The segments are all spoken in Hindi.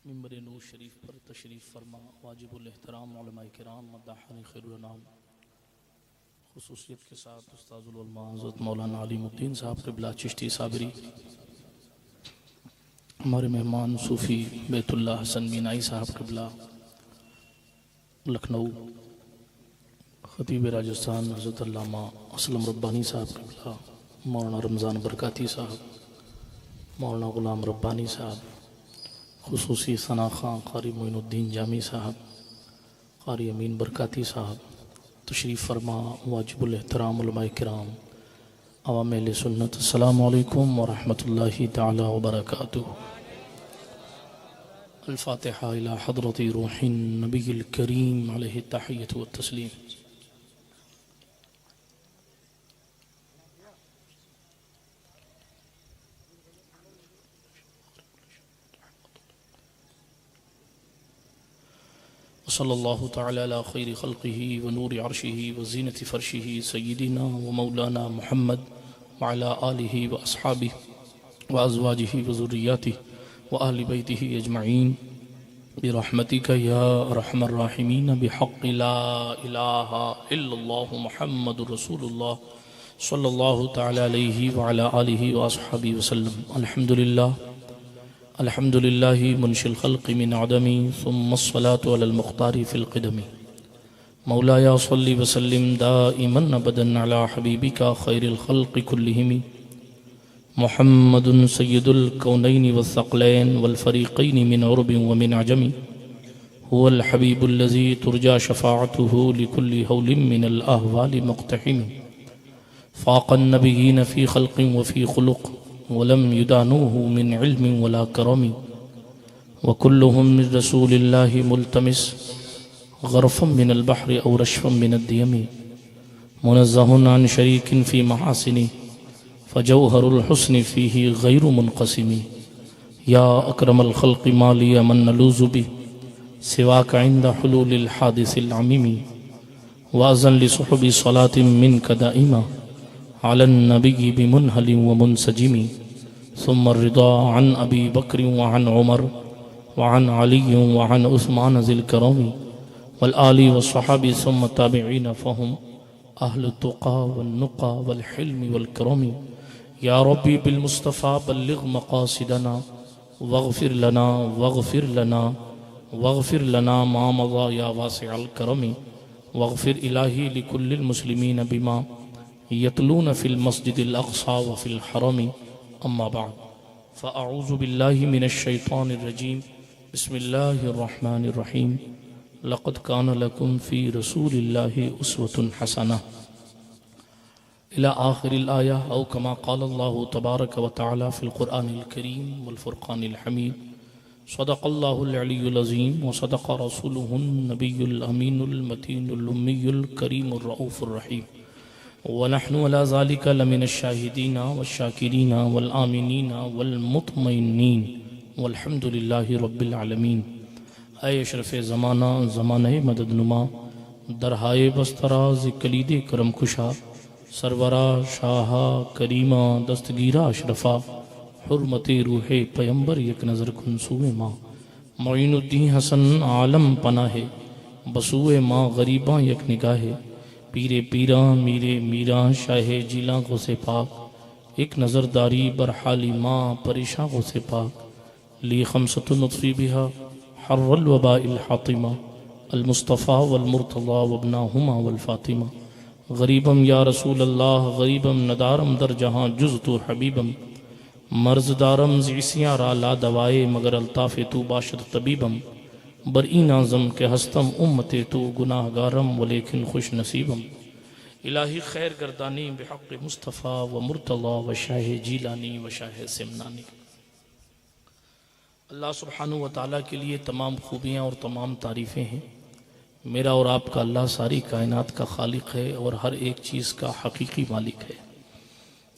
मिंबर नूर शरीफ पर तशरीफ़ फरमा वाजिबुल एहतराम उलमाए किराम मद्दाहन खैरुल नाम खुसूसियत के साथ उस्ताजुल उलमा हज़रत मौलाना अलीमुद्दीन साहब क़िबला चिश्ती साबरी, हमारे मेहमान सूफ़ी बैतुल्ला हसन मीनाई साहब क़िबला लखनऊ, ख़तीब राजस्थान हज़रत अल्लामा असलम रब्बानी साहब क़िबला, मौलाना रमज़ान बरकाती साहब, मौलाना ग़ुलाम रब्बानी साहब, खुसूसी सना खां क़ारी मोइनुद्दीन जामी साहब, क़ारी अमीन बरकाती साहब, तशरीफ़ फरमा वाजिबुल एहतराम उलमाए किराम, अवाम अहले सुन्नत, अस्सलामु अलैकुम व रहमतुल्लाहि तआला व बरकातुहू। अल-फ़ातिहा इला हज़रति रूहिन नबिय्यिल करीम अलैहि तहिय्यतु व तस्लीम। सल्लल्लाहु तआला अला खैरि खल्क़िही व नूरि अर्शिही व ज़ीनति फ़र्शिही सय्यिदिना व मौलाना मुहम्मद व अला आलिही व अस्हाबिही व अज़वाजिही व ज़ुर्रिय्यतिही व अहलि बैतिही अजमईन बिरहमतिका या अरहमर राहिमीन बिहक़्क़ि ला इलाहा इल्लल्लाहु मुहम्मदुर रसूलुल्लाह सल्लल्लाहु तआला अलैहि व अला आलिही व अस्हाबिही वसल्लम। अल्हम्दुलिल्लाह अल्हम्दुलिल्लाहि मुनशिल खल्क़ि मिन अदमी सुम्मस्सलातु अलल मुख्तारि फ़िल क़िदमी। मौलाया सल्लि व सल्लिम दाइमन अबदन अला हबीबिका खैरिल खल्क़ि कुल्लिहिम मुहम्मदुन सय्यिदुल कौनैनि वस्सक़लैन वल फ़रीक़ैनि मिन उरबिन व मिन अजमी हुवल हबीबुल्लज़ी तुरजा शफ़ाअतुहु लिकुल्लि हौलिन मिनल अहवालि मुक़्तहिम फ़ाक़न नबिय्यीन फ़ी खल्क़िन व फ़ी ख़ुलुक़ वलम युदानूहु मिन इल्मिन वला करमी व कुल्लुहुम मिन रसूलिल्लाहि मुल्तमिस ग़रफ़म मिनल बहरि औ रशफ़म मिनद दियमी मुनज़्ज़हुन अन शरीकिन फ़ी महासिनी फ़जौहरुल हुस्नि फ़ीही ग़ैरु मुनक़सिमी या अकरमल ख़ल्क़ि मा लिया मन नलूज़ु बिही सिवाका इंदा हुलूलिल हादिसिल अमीमी व अज़न लिसुहबि सलातिन मिनका दाइमा अलन नबिय्यि बिमुनहलिन व मुनसजिमी सुम्मा रिदा अन अबी बकर व अन उमर व अन अली व अन उस्मान ज़िल करमी वल आलि व सहाबी सुम्मा ताबिईन फ़हुम अहलुत तुक़ा वन नुक़ा वल हिल्मि वल करमी। या रब्बी बिल मुस्तफ़ा बल्लिग़ मक़ासिदना वग़फ़िर लना मा मज़ा या वासिअल करमी वग़फ़िर इलाही लिकुल्लिल मुस्लिमीन बिमा यतलून फ़िल मस्जिदिल अक़सा व फ़िल हरमी। अम्मा बअद फ़अऊज़ु बिल्लाहि मिनश शैतानिर रजीम। बिस्मिल्लाहिर रहमानिर रहीम। लक़द कान लकुम फ़ी रसूलिल्लाहि उस्वतुन हसनह इला आखिरिल आया औ कमा क़ाल अल्लाहु तबारक व तआला फ़िल क़ुरआनिल करीम वल फ़ुरक़ानिल हमीद। सदक़ल्लाहुल अलियुल अज़ीम व सदक़ रसूलुहुन नबियुल अमीनुल मतीनुल उम्मियुल करीमुर रऊफ़ुर रहीम व नहनु अला ज़ालिका लमिनश शाहिदीन वश्शाकिरीन वल आमिनीन वल मुतमइन्नीन वल्हम्दुलिल्लाहि रब्बिल आलमीन। ऐ अशरफ़े ज़माना ज़माने मददनुमा दरहाए बस्तराज़ कलीदे करम खुशा सरवरा शाहा करीमा दस्तगीरा अशरफ़ा हुर्मते रूहे पैगंबर एक नज़र खुनसूए माँ मोइनुद्दीन हसन आलम पनाहे बसूए माँ गरीबां एक निगाहे पीरे पीरा मीरे मीरा शाहे जिला को से पाक एक नज़रदारी बरहाली माँ परेशान को से पाक ली खमसतुन नत्फ़ी बिहा हर्रल वबाइल हातिमा अल मुस्तफ़ा वल मुर्तज़ा वब्नाहुमा वल फ़ातिमा गरीबम या रसूल अल्लाह गरीबम नदारम दर जहाँ जुज़्तु हबीबम मर्ज़दारम ज़िसियाँ रा ला दवाए मगर अल्ताफ़े तू बाशद तबीबम बरई नाज़म के हस्तम उम्मते तू गुनाहगारम वलेकिन खुश नसीबम इलाही खैर गर्दानी बिहक़्क़ि मुस्तफ़ा व मुर्तज़ा व शाह जीलानी व शाह सिमनानी। अल्लाह सुब्हानहु व तआला के लिए तमाम खूबियाँ और तमाम तारीफ़ें हैं। मेरा और आपका अल्लाह सारी कायनात का खालिक है और हर एक चीज़ का हकीकी मालिक है।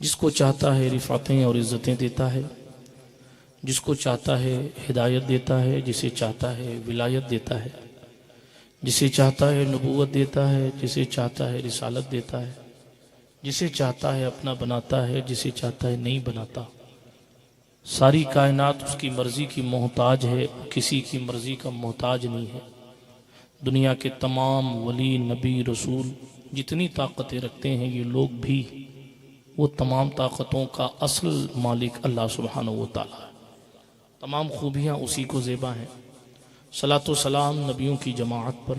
जिसको चाहता है रिफ़ातें और इज़्ज़तें देता है, जिसको चाहता है हिदायत देता है, जिसे चाहता है विलायत देता है, जिसे चाहता है नबूवत देता है, जिसे चाहता है रिसालत देता है, जिसे चाहता है अपना बनाता है, जिसे चाहता है नहीं बनाता। सारी कायनात उसकी मर्ज़ी की मोहताज है, किसी की मर्ज़ी का मोहताज नहीं है। दुनिया के तमाम वली नबी रसूल जितनी ताकतें रखते हैं ये लोग भी, वो तमाम ताकतों का असल मालिक अल्लाह सुब्हानहू व तआला है। तमाम खूबियाँ उसी को ज़ेबा हैं। सलातो सलाम नबियों की जमाअत पर,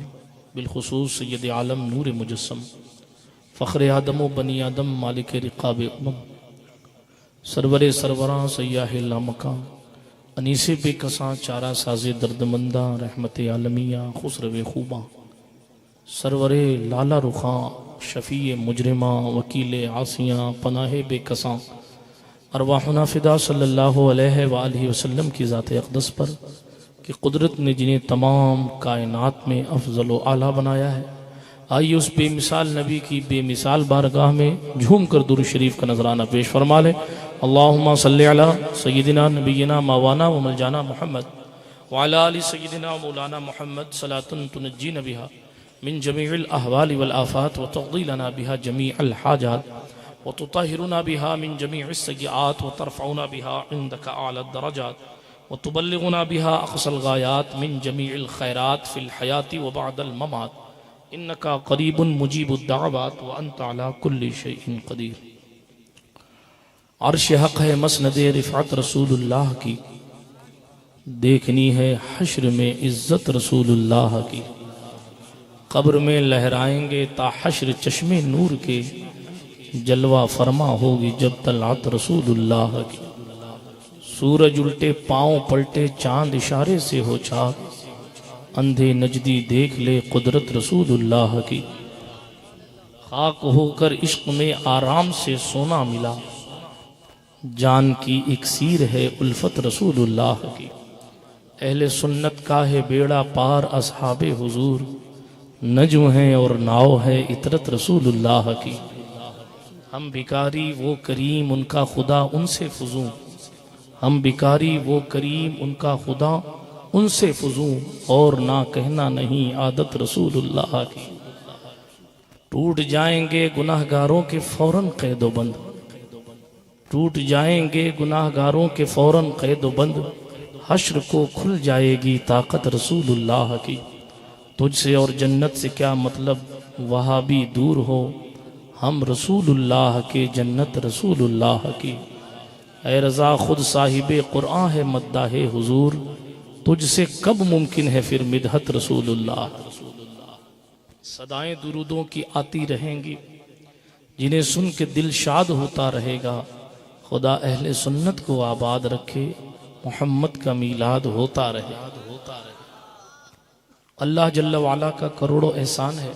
बिलखुसूस सैयद आलम नूर मुजस्सम फ़ख्र आदम व बनी आदम मालिक रिक़ाब उम्म सरवरे सरवरां सय्याह लामकां अनीसे बेकसां चारा साज़े दर्दमंदा रहमत आलमिया खुसरवे खूबा सरवरे लाला रुखां शफ़ी मुजरिमा वकील आसियाँ पनाहे बेकसां अरवाहुना फ़िदा सल्लल्लाहु अलैहि वालैहि वसल्लम की ज़ात अक़दस पर कि कुदरत ने जिन्हें तमाम कायनात में अफजल व आला बनाया है। आइए उस बेमिसाल नबी की बेमिसाल बारगाह में झूम कर दुरूद शरीफ का नजराना पेश फरमा लें। अल्लाहुम्मा सल्लि अला सय्यिदिना नबीना मवाना व मलजाना मुहम्मद व अला आलि सय्यिदिना मौलाना मुहम्मद सलातुन तुनज्जीना बिहा मिन जमीइल अहवालि वल आफात व तक़दी लना बिहा जमीअल हाजात व तुताहिरुना बिहा मिन जमीइस सय्यिआत व तरफ़उना बिहा इंदका आला दरजात व तुबल्लिगुना बिहा अक़सल गायात मिन जमीइल खैरात फ़िल हयाति व बअदल ममात इन्नका क़रीबुन मुजीबुद दाअवात व अंत अला कुल्लि शैइन क़दीर। अर्श हक़ है मसनद रिफ़अत रसूलुल्लाह की, देखनी है हश्र में इज़्ज़त रसूलुल्लाह की। कब्र में लहराएंगे ता हश्र चश्मे नूर के, जलवा फरमा होगी जब तलअत रसूलुल्लाह की। सूरज उल्टे पाँव पलटे चांद इशारे से हो चाक, अंधे नजदी देख ले कुदरत रसूलुल्लाह की। खाक होकर इश्क में आराम से सोना मिला, जान की इक्सीर है उल्फत रसूलुल्लाह की। अहले सुन्नत का है बेड़ा पार असहाबे हुजूर, नज्म है और नाव है इतरत रसूलुल्लाह की। हम भिकारी वो करीम उनका खुदा उनसे फुजूं, हम भिकारी वो करीम उनका खुदा उनसे फुजूं, और ना कहना नहीं आदत रसूलुल्लाह की। टूट जाएंगे गुनाहगारों के फौरन कैदो बंद, टूट जाएंगे गुनाहगारों के फौरन कैदो बंद, हश्र को खुल जाएगी ताकत रसूलुल्लाह की। तुझसे और जन्नत से क्या मतलब वहाँ भी दूर हो, हम रसूलुल्लाह के जन्नत रसूलुल्लाह की। ऐ रज़ा खुद साहिबे क़ुरआन है मद्दाहे हुजूर, तुझसे कब मुमकिन है फिर मिदहत रसूलुल्लाह। सदाएं दुरूदों की आती रहेंगी, जिन्हें सुन के दिल शाद होता रहेगा। खुदा अहले सुन्नत को आबाद रखे, मोहम्मद का मीलाद होता रहे। अल्लाह जल्ल वाला का करोड़ों एहसान है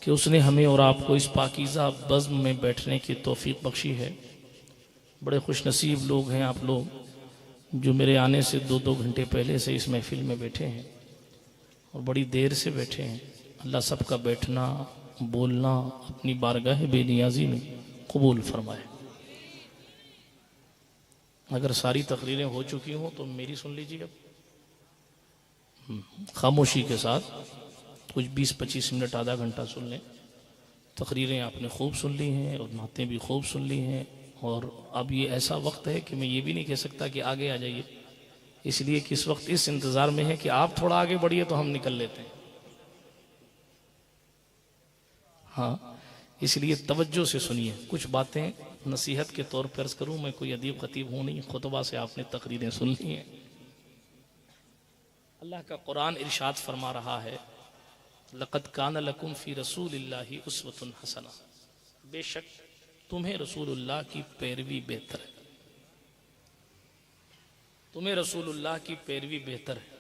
कि उसने हमें और आपको इस पाकीज़ा बज़्म में बैठने की तौफीक बख्शी है। बड़े खुशनसीब लोग हैं आप लोग, जो मेरे आने से 2-2 घंटे पहले से इस महफिल में बैठे हैं और बड़ी देर से बैठे हैं। अल्लाह सबका बैठना बोलना अपनी बारगाह बेनियाजी में कबूल फरमाए। अगर सारी तकरीरें हो चुकी हों तो मेरी सुन लीजिए अब खामोशी के साथ, कुछ 20-25 मिनट आधा घंटा सुन लें। तकरीरें आपने खूब सुन ली हैं और नातें भी खूब सुन ली हैं, और अब ये ऐसा वक्त है कि मैं ये भी नहीं कह सकता कि आगे आ जाइए, इसलिए कि इस वक्त इस इंतज़ार में है कि आप थोड़ा आगे बढ़िए तो हम निकल लेते हैं। हाँ, इसलिए तवज्जो से सुनिए। कुछ बातें नसीहत के तौर पर अर्ज करूँ, मैं कोई अदीब खतीब हूँ नहीं, खुतबा से आपने तकरीरें सुन ली हैं। अल्लाह का कुरान इरशाद फरमा रहा है, लक़द कान लकुम फ़ी रसूलिल्लाहि उस्वतुन हसना, बेशक तुम्हें रसूलुल्लाह की पैरवी बेहतर है, तुम्हें रसूलुल्लाह की पैरवी बेहतर है।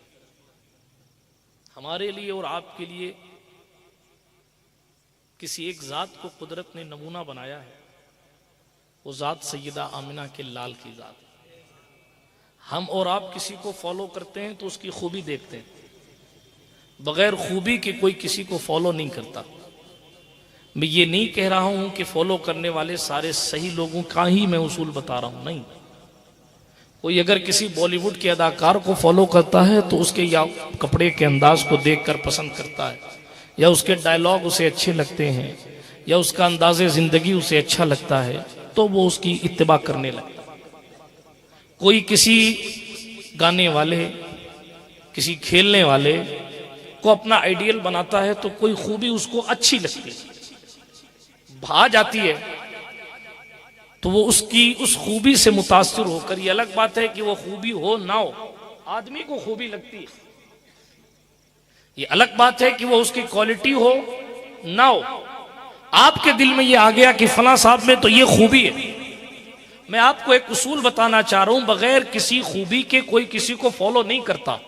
हमारे लिए और आपके लिए किसी एक ज़ात को कुदरत ने नमूना बनाया है, वो ज़ात सैयदा आमिना के लाल की ज़ात। हम और आप किसी को फॉलो करते हैं तो उसकी खूबी देखते हैं, बगैर खूबी के कोई किसी को फॉलो नहीं करता। मैं ये नहीं कह रहा हूं कि फॉलो करने वाले सारे सही लोगों का ही मैं उसूल बता रहा हूं, नहीं। कोई अगर किसी बॉलीवुड के अदाकार को फॉलो करता है तो उसके या कपड़े के अंदाज को देखकर पसंद करता है, या उसके डायलॉग उसे अच्छे लगते हैं, या उसका अंदाज़े ज़िंदगी उसे अच्छा लगता है, तो वो उसकी इत्तिबा करने लगता है। कोई किसी गाने वाले, किसी खेलने वाले को अपना आइडियल बनाता है तो कोई खूबी उसको अच्छी लगती है, भा जाती है, तो वो उसकी उस खूबी से मुतासिर होकर, ये अलग बात है कि वो खूबी हो ना हो, आदमी को खूबी लगती है, ये अलग बात है कि वो उसकी क्वालिटी हो ना हो। आपके दिल में ये आ गया कि फला साहब में तो ये खूबी है। मैं आपको एक उसूल बताना चाह रहा हूं, बगैर किसी खूबी के कोई किसी को फॉलो नहीं करता,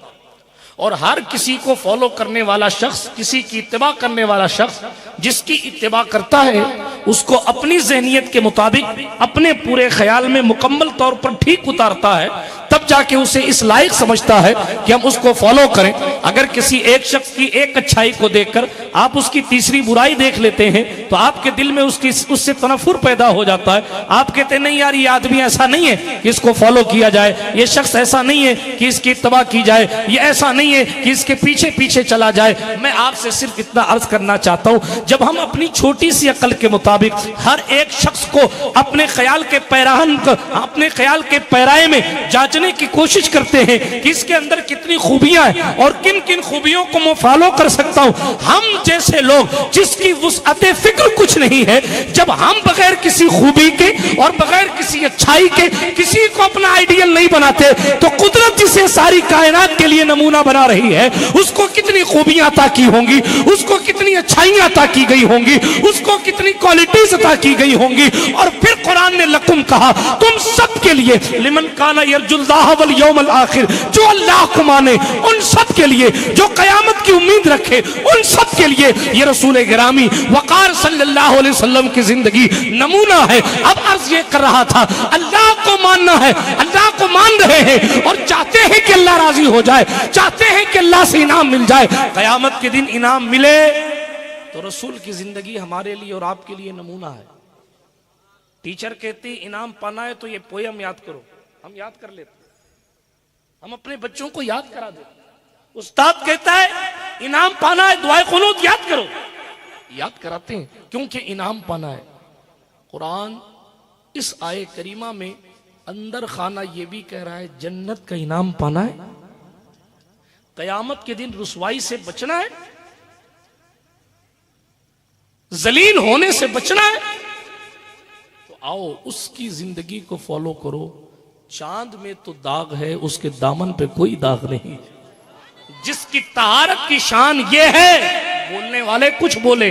और हर किसी को फॉलो करने वाला शख्स, किसी की इत्तिबा करने वाला शख्स जिसकी इत्तिबा करता है उसको अपनी ज़हनियत के मुताबिक अपने पूरे ख्याल में मुकम्मल तौर पर ठीक उतारता है, तब जाके उसे इस लायक समझता है कि हम उसको फॉलो करें। अगर किसी एक शख्स की एक अच्छाई को देखकर आप उसकी तीसरी बुराई देख लेते हैं तो आपके दिल में उससे तनफुर पैदा हो जाता है। आप कहते हैं नहीं यार, ये आदमी ऐसा नहीं है कि इसको फॉलो किया जाए, ये शख्स ऐसा नहीं है कि इसकी इत्तबा की जाए, ये ऐसा नहीं है कि इसके पीछे पीछे चला जाए। मैं आपसे सिर्फ इतना अर्ज करना चाहता हूं, जब हम अपनी छोटी सी अकल के मुताबिक हर एक शख्स को अपने ख्याल के पैराहन, अपने ख्याल के पैराए में जांचने की कोशिश करते हैं कि इसके अंदर कितनी खूबियां हैं और किन किन खूबियों को मैं फॉलो कर सकता हूं, हम जैसे लोग जिसकी वुसअते फिक्र कुछ नहीं है, जब हम बगैर किसी खूबी के और बगैर किसी अच्छाई के किसी को अपना आइडियल नहीं बनाते, तो कुदरत जिसे सारी कायनात के लिए नमूना बना रही है उसको कितनी खूबियां अता की होंगी, उसको कितनी अच्छाइयां अता की गई होंगी, उसको कितनी क्वालिटीज अता की गई होंगी। और फिर कुरान ने लकुम कहा, तुम सब के लिए, लिमन काना यरजुल्लाह वल यौमल आखिर, जो अल्लाह को माने उन सब के लिए, जो कयामत की उम्मीद रखे उन सब के लिए ये रसूल गिरामी वकार सल्लल्लाहु अलैहि वसल्लम की जिंदगी नमूना है। अब अर्ज ये कर रहा था, अल्लाह को मानना है, अल्लाह को मान रहे हैं और चाहते हैं कि अल्लाह राजी हो जाए, चाहते हैं कि अल्लाह से इनाम मिल जाए, कयामत के दिन इनाम मिले, तो रसूल की जिंदगी हमारे लिए और आपके लिए नमूना है। टीचर कहती इनाम पाना है तो ये पोयम याद करो, हम याद कर लेते, हम अपने बच्चों को याद करा देते। उस्ताद कहता है इनाम पाना है, दुआए कुनूत याद करो, याद कराते हैं क्योंकि इनाम पाना है। कुरान इस आये करीमा में अंदर खाना ये भी कह रहा है जन्नत का इनाम पाना है, कयामत के दिन रुसवाई से बचना है, जलील होने से बचना है, तो आओ उसकी जिंदगी को फॉलो करो। चांद में तो दाग है, उसके दामन पे कोई दाग नहीं। जिसकी तहारत की शान ये है, बोलने वाले कुछ बोले,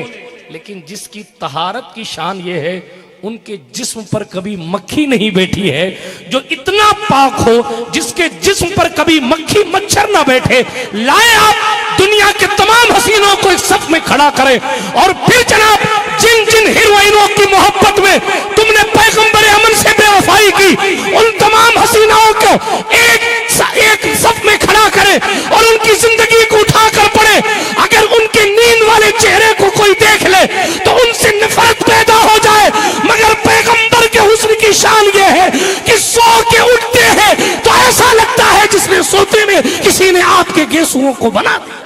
लेकिन जिसकी तहारत की शान ये है उनके जिस्म पर कभी मक्खी नहीं बैठी है। जो इतना पाक हो, जिसके जिस्म पर कभी मक्खी मच्छर ना बैठे, लाए आप दुनिया के तमाम हसीनों को एक सफ में खड़ा करें और फिर जनाब जिन जिन हीरोइनों की मोहब्बत में तुमने पैगंबर अमन से बेवफाई की, उन तमाम हसीनाओं को एक सफ में खड़ा करें और उनकी जिंदगी को उठाकर पढ़े। अगर उनके नींद वाले चेहरे को कोई देख ले तो उनसे नफरत पैदा हो जाए, मगर पैगंबर के हुस्न की शान ये है कि सो के उठते हैं तो ऐसा लगता है जिसने सोते में किसी ने आपके गेसुओं को बना दिया।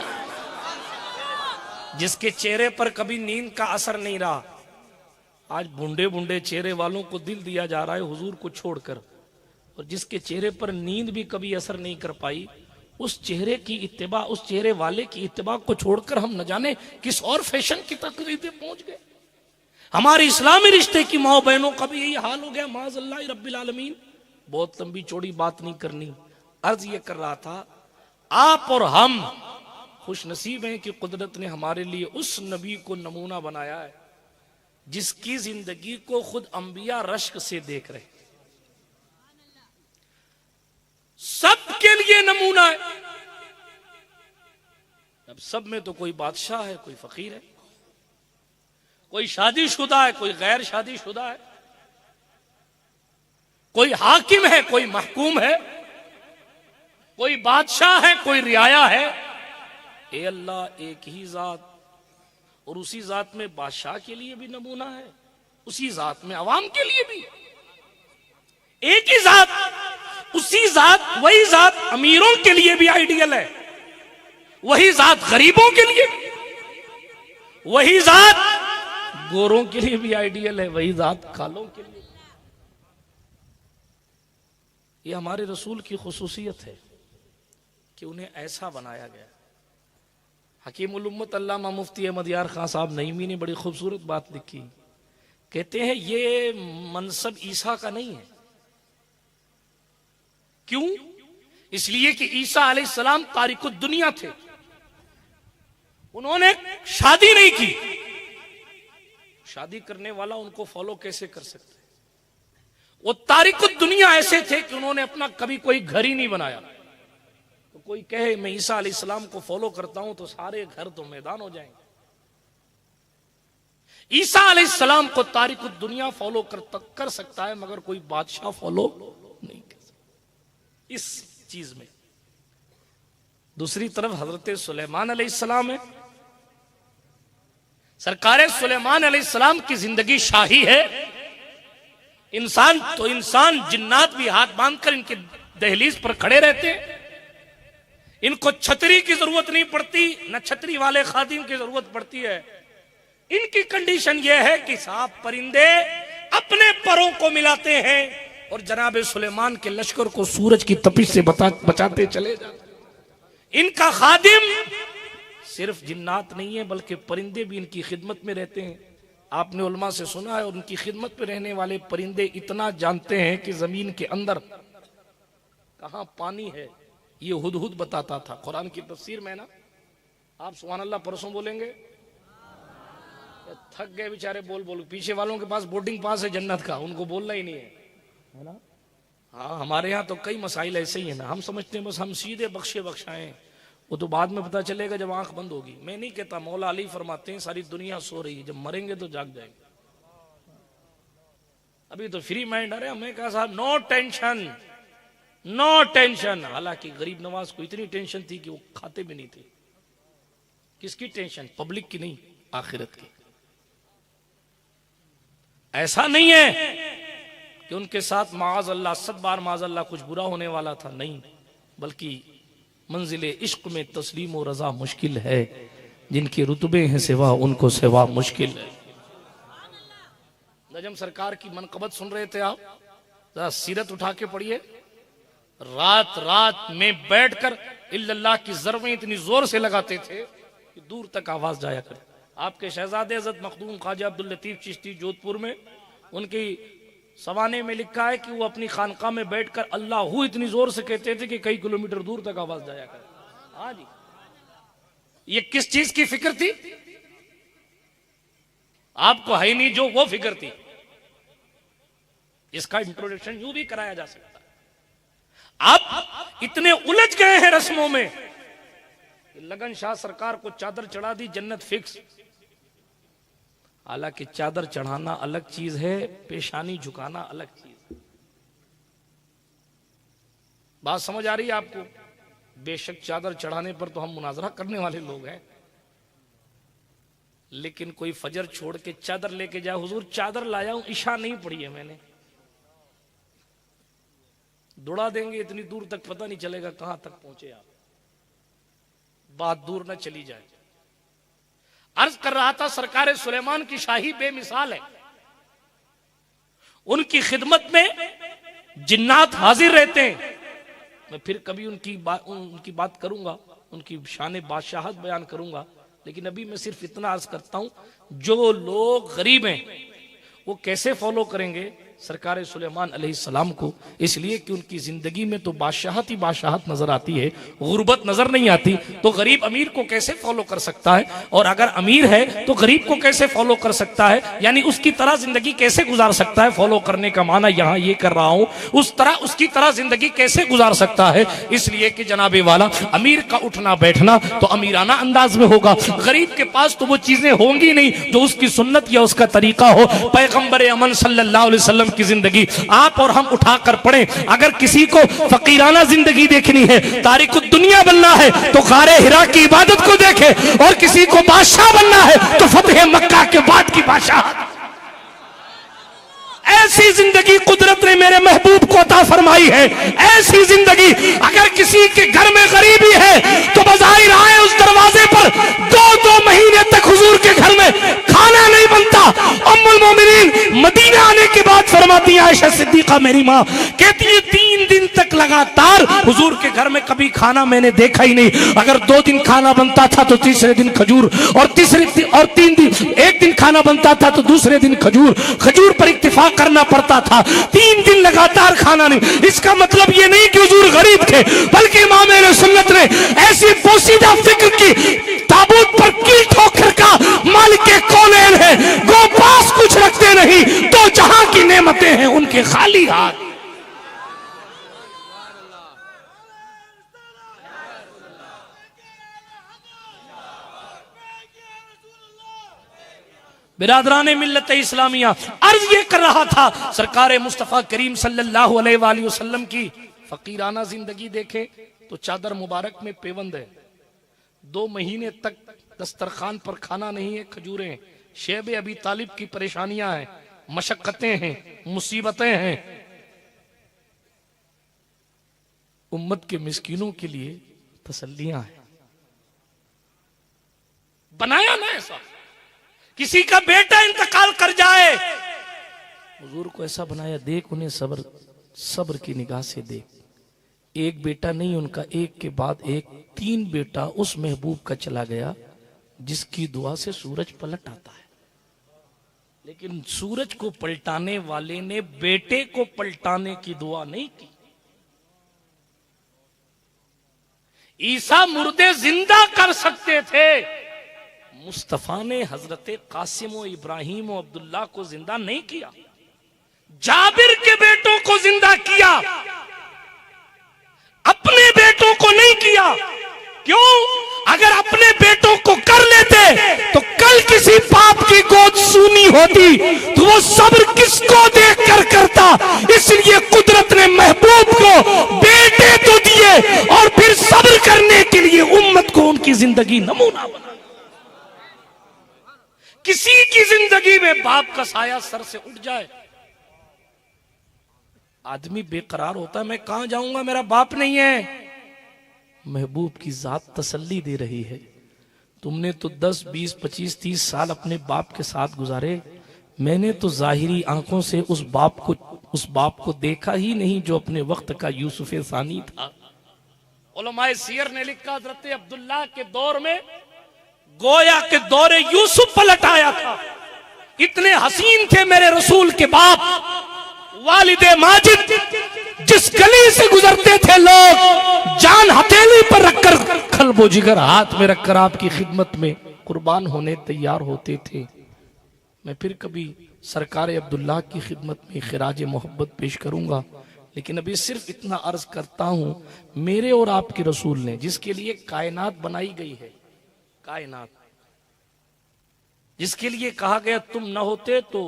जिसके चेहरे पर कभी नींद का असर नहीं रहा, आज बूढ़े बूढ़े चेहरे वालों को दिल दिया जा रहा है हुजूर को छोड़कर, और जिसके चेहरे पर नींद भी कभी असर नहीं कर पाई, उस चेहरे की इत्तिबा, उस चेहरे वाले की इत्तिबा को छोड़कर हम न जाने किस और फैशन की तकरीरें पहुंच गए। हमारे इस्लामी रिश्ते की माओ बहनों का भी यही हाल हो गया, माज़अल्लाह रब्बिल आलमीन। बहुत लंबी चौड़ी बात नहीं करनी, अर्ज ये कर रहा था, आप और हम खुश नसीब हैं कि कुदरत ने हमारे लिए उस नबी को नमूना बनाया है जिसकी जिंदगी को खुद अंबिया रश्क से देख रहे, सबके लिए नमूना है। अब सब में तो कोई बादशाह है, कोई फकीर है, कोई शादीशुदा है, कोई गैर शादीशुदा है, कोई हाकिम है, कोई महकूम है, कोई बादशाह है, कोई रियाया है। ए अल्लाह एक ही जात, और उसी जात में बादशाह के लिए भी नमूना है, उसी जात में अवाम के लिए भी। एक ही जात, उसी जात, वही जात अमीरों के लिए भी आइडियल है, वही जात गरीबों के लिए, वही जात गोरों के लिए भी आइडियल है, वही जात कालों के लिए। ये हमारे रसूल की खुसूसियत है कि उन्हें ऐसा बनाया गया। हकीम उल उम्मत अल्लामा मुफ्ती अहमद यार खान साहब नईमी ने बड़ी खूबसूरत बात लिखी। कहते हैं ये मनसब ईसा का नहीं है। क्यों? इसलिए कि ईसा अलैहिस्सलाम तारिकुद दुनिया थे, उन्होंने शादी नहीं की। शादी करने वाला उनको फॉलो कैसे कर सकते? वो तारिकुद दुनिया ऐसे थे कि उन्होंने अपना कभी कोई घर ही नहीं बनाया। तो कोई कहे मैं ईसा अलैहिस्सलाम को फॉलो करता हूं तो सारे घर तो मैदान हो जाएंगे। ईसा अलैहिस्सलाम को तारिकुद दुनिया फॉलो कर सकता है, मगर कोई बादशाह फॉलो नहीं कर सकता इस चीज में। दूसरी तरफ हजरत सुलेमान अलैहिस्सलाम है। सरकार सुलेमान अलैहिस्सलाम की जिंदगी शाही है। इंसान तो इंसान, जिन्नात भी हाथ बांधकर इनके दहलीज पर खड़े रहते हैं। इनको छतरी की जरूरत नहीं पड़ती, न छतरी वाले खादिम की जरूरत पड़ती है। इनकी कंडीशन यह है कि साहब परिंदे अपने परों को मिलाते हैं और जनाब सुलेमान के लश्कर को सूरज की तपिश से बचाते चले जाते। इनका खादिम सिर्फ जिन्नात नहीं है, बल्कि परिंदे भी इनकी खिदमत में रहते हैं। आपने उलमा से सुना है, और उनकी खिदमत में रहने वाले परिंदे इतना जानते हैं कि जमीन के अंदर कहां पानी है ये हुदहुद बताता था। कुरान की तफसीर में ना, आप सुभान अल्लाह परसों बोलेंगे, थक गए बेचारे बोल बोल। पीछे वालों के पास बोर्डिंग पास है जन्नत का, उनको बोलना ही नहीं है ना। हाँ, हमारे यहाँ तो कई मसाइल ऐसे ही है ना, हम समझते हैं बस हम सीधे बख्शे बख्शाएं, वो तो बाद में पता चलेगा जब आंख बंद होगी। मैं नहीं कहता, मौला अली फरमाते हैं सारी दुनिया सो रही है, जब मरेंगे तो जाग जाएंगे। अभी तो फ्री माइंड। अरे हमें कहा साहब नो टेंशन, नो टेंशन। हालांकि गरीब नवाज को इतनी टेंशन थी कि वो खाते भी नहीं थे। किसकी टेंशन? पब्लिक की नहीं, आखिरत की। ऐसा नहीं है कि उनके साथ माज़ अल्लाह, 7 बार माज़ अल्लाह कुछ बुरा होने वाला था, नहीं, बल्कि मंजिले इश्क में तस्लीम और रजा मुश्किल है। जिनके रुतबे हैं सिवा उनको सिवा मुश्किल है। नजम सरकार की मनकबत सुन रहे थे आप, जरा सीरत उठा के पढ़िए। रात रात में बैठकर इल्लल्लाह की ज़रबें इतनी जोर से लगाते थे कि दूर तक आवाज जाया करे। आपके शहजादे हज़रत मखदूम ख्वाजा अब्दुल लतीफ चिश्ती जोधपुर में, उनकी सवाने में लिखा है कि वो अपनी खानका में बैठकर अल्लाहू इतनी जोर से कहते थे कि कई किलोमीटर दूर तक आवाज जाया करे। हाँ जी, ये किस चीज की फिक्र थी? आपको है नहीं जो वो फिक्र थी। इसका इंट्रोडक्शन यूं भी कराया जा सकता है। आप इतने उलझ गए हैं रस्मों में कि लगन शाह सरकार को चादर चढ़ा दी, जन्नत फिक्स। हालांकि चादर चढ़ाना अलग चीज है, पेशानी झुकाना अलग चीज। बात समझ आ रही है आपको? बेशक चादर चढ़ाने पर तो हम मुनाजरा करने वाले लोग हैं, लेकिन कोई फजर छोड़ के चादर लेके जाए, हुजूर चादर लाया हूं, इशा नहीं पढ़ी है मैंने, दौड़ा देंगे इतनी दूर तक, पता नहीं चलेगा कहां तक पहुंचे आप, बात दूर न चली जाए। अर्ज कर रहा था, सरकार सुलेमान की शाही बेमिसाल है। उनकी खिदमत में जिन्नात हाजिर रहते हैं। मैं फिर कभी उनकी बात करूंगा, उनकी शान बादशाहत बयान करूंगा, लेकिन अभी मैं सिर्फ इतना अर्ज करता हूं, जो लोग गरीब हैं वो कैसे फॉलो करेंगे सरकार सुलेमान अलैहिस्सलाम को? इसलिए कि उनकी जिंदगी में तो बादशाहत ही बादशाहत नजर आती है, गुर्बत नजर नहीं आती। तो गरीब अमीर को कैसे फॉलो कर सकता है, और अगर अमीर है तो गरीब को कैसे फॉलो कर सकता है, यानी उसकी तरह जिंदगी कैसे गुजार सकता है? फॉलो करने का माना यहां ये कर रहा हूं, उस तरह उसकी तरह जिंदगी कैसे गुजार सकता है। इसलिए कि जनाबे वाला अमीर का उठना बैठना तो अमीराना अंदाज में होगा, गरीब के पास तो वो चीजें होंगी नहीं जो उसकी सुन्नत या उसका तरीका हो। पैगंबर अमन सल्लल्लाहु अलैहि वसल्लम की जिंदगी आप और हम उठाकर पढ़ें। अगर किसी को फकीराना जिंदगी देखनी है, तारिकुद दुनिया बनना है, तो गारे हिरा की इबादत को देखे, और किसी को बादशाह बनना है तो फतेह मक्का के बाद की बादशाह। ऐसी जिंदगी कुदरत ने मेरे महबूब को अता फरमाई है। ऐसी जिंदगी अगर किसी के घर में गरीबी है तो बज़ाहिर आए उस दरवाजे पर 2-2 महीने तक हुजूर के घर में खाना नहीं बनता। उम्मुल मोमिनीन मदीना आने के बाद फरमाती है आयशा सिद्दीका मेरी माँ, कहती है 3 दिन तक लगातार हुजूर के घर में कभी खाना मैंने देखा ही नहीं। अगर 2 दिन खाना बनता था तो तीसरे दिन खजूर, और 3 दिन, एक दिन खाना बनता था तो दूसरे दिन खजूर, खजूर पर इत्तिफाक करना पड़ता था। 3 दिन लगातार खाना नहीं। इसका मतलब ये नहीं कि हुजूर गरीब थे, बल्कि इमाम अहले सुन्नत ने ऐसी पोसीदा फिक्र की, ताबूत पर कील ठोकर का मालिक कौनैन है, गो पास कुछ रखते नहीं, तो जहां की नेमतें हैं उनके खाली हाथ। बिरादराने मिल्लत इस्लामिया, अर्ज ये कर रहा था सरकार मुस्तफ़ा करीम सल्लल्लाहु अलैहि वसल्लम की फकीराना जिंदगी देखे तो चादर मुबारक में पेवंद है, 2 महीने तक दस्तरखान पर खाना नहीं है, खजूरें। शेब अबी तालिब की परेशानियां हैं, मशक्कतें हैं, मुसीबतें हैं। उम्मत के मिस्कीनों के लिए तसल्लियां हैं। बनाया ना ऐसा, किसी का बेटा इंतकाल कर जाए, हुजूर को ऐसा बनाया, देख उन्हें सब्र की निगाह से देख। एक बेटा नहीं उनका, एक के बाद एक 3 बेटा उस महबूब का चला गया जिसकी दुआ से सूरज पलट आता है। लेकिन सूरज को पलटाने वाले ने बेटे को पलटाने की दुआ नहीं की। ईसा मुर्दे जिंदा कर सकते थे, मुस्तफा ने हजरत कासिम और इब्राहिम और अब्दुल्ला को जिंदा नहीं किया, जाबिर के बेटों को जिंदा किया, अपने बेटों को नहीं किया। क्यों? अगर अपने बेटों को कर लेते तो कल किसी बाप की गोद सूनी होती तो वो सब्र किसको देखकर करता। इसलिए कुदरत ने महबूब को बेटे तो दिए और फिर सब्र करने के लिए उम्मत को उनकी जिंदगी नमूना बना। किसी की जिंदगी में बाप का साया सर से उठ जाए, आदमी बेकरार होता है, मैं कहां जाऊंगा, मेरा बाप नहीं है। महबूब की जात तसल्ली दे रही है, तुमने तो 10, 20, 25, 30 साल अपने बाप के साथ गुजारे, मैंने तो जाहिरी आंखों से उस बाप को देखा ही नहीं जो अपने वक्त का यूसुफ सानी था। उलमाए सीयर ने लिखा हजरत अब्दुल्ला के दौर में गोया के दौरे यूसुफ पलट आया था। इतने हसीन थे मेरे रसूल के बाप वालिदे माजिद, जिस गली से गुजरते थे लोग जान हथेली पर रखकर, खल्बो जिगर हाथ में रखकर आपकी खिदमत में कुर्बान होने तैयार होते थे। मैं फिर कभी सरकार अब्दुल्ला की खिदमत में खिराज मोहब्बत पेश करूंगा, लेकिन अभी सिर्फ इतना अर्ज करता हूं, मेरे और आपके रसूल ने जिसके लिए कायनात बनाई गई है, कायनात जिसके लिए कहा गया तुम न होते तो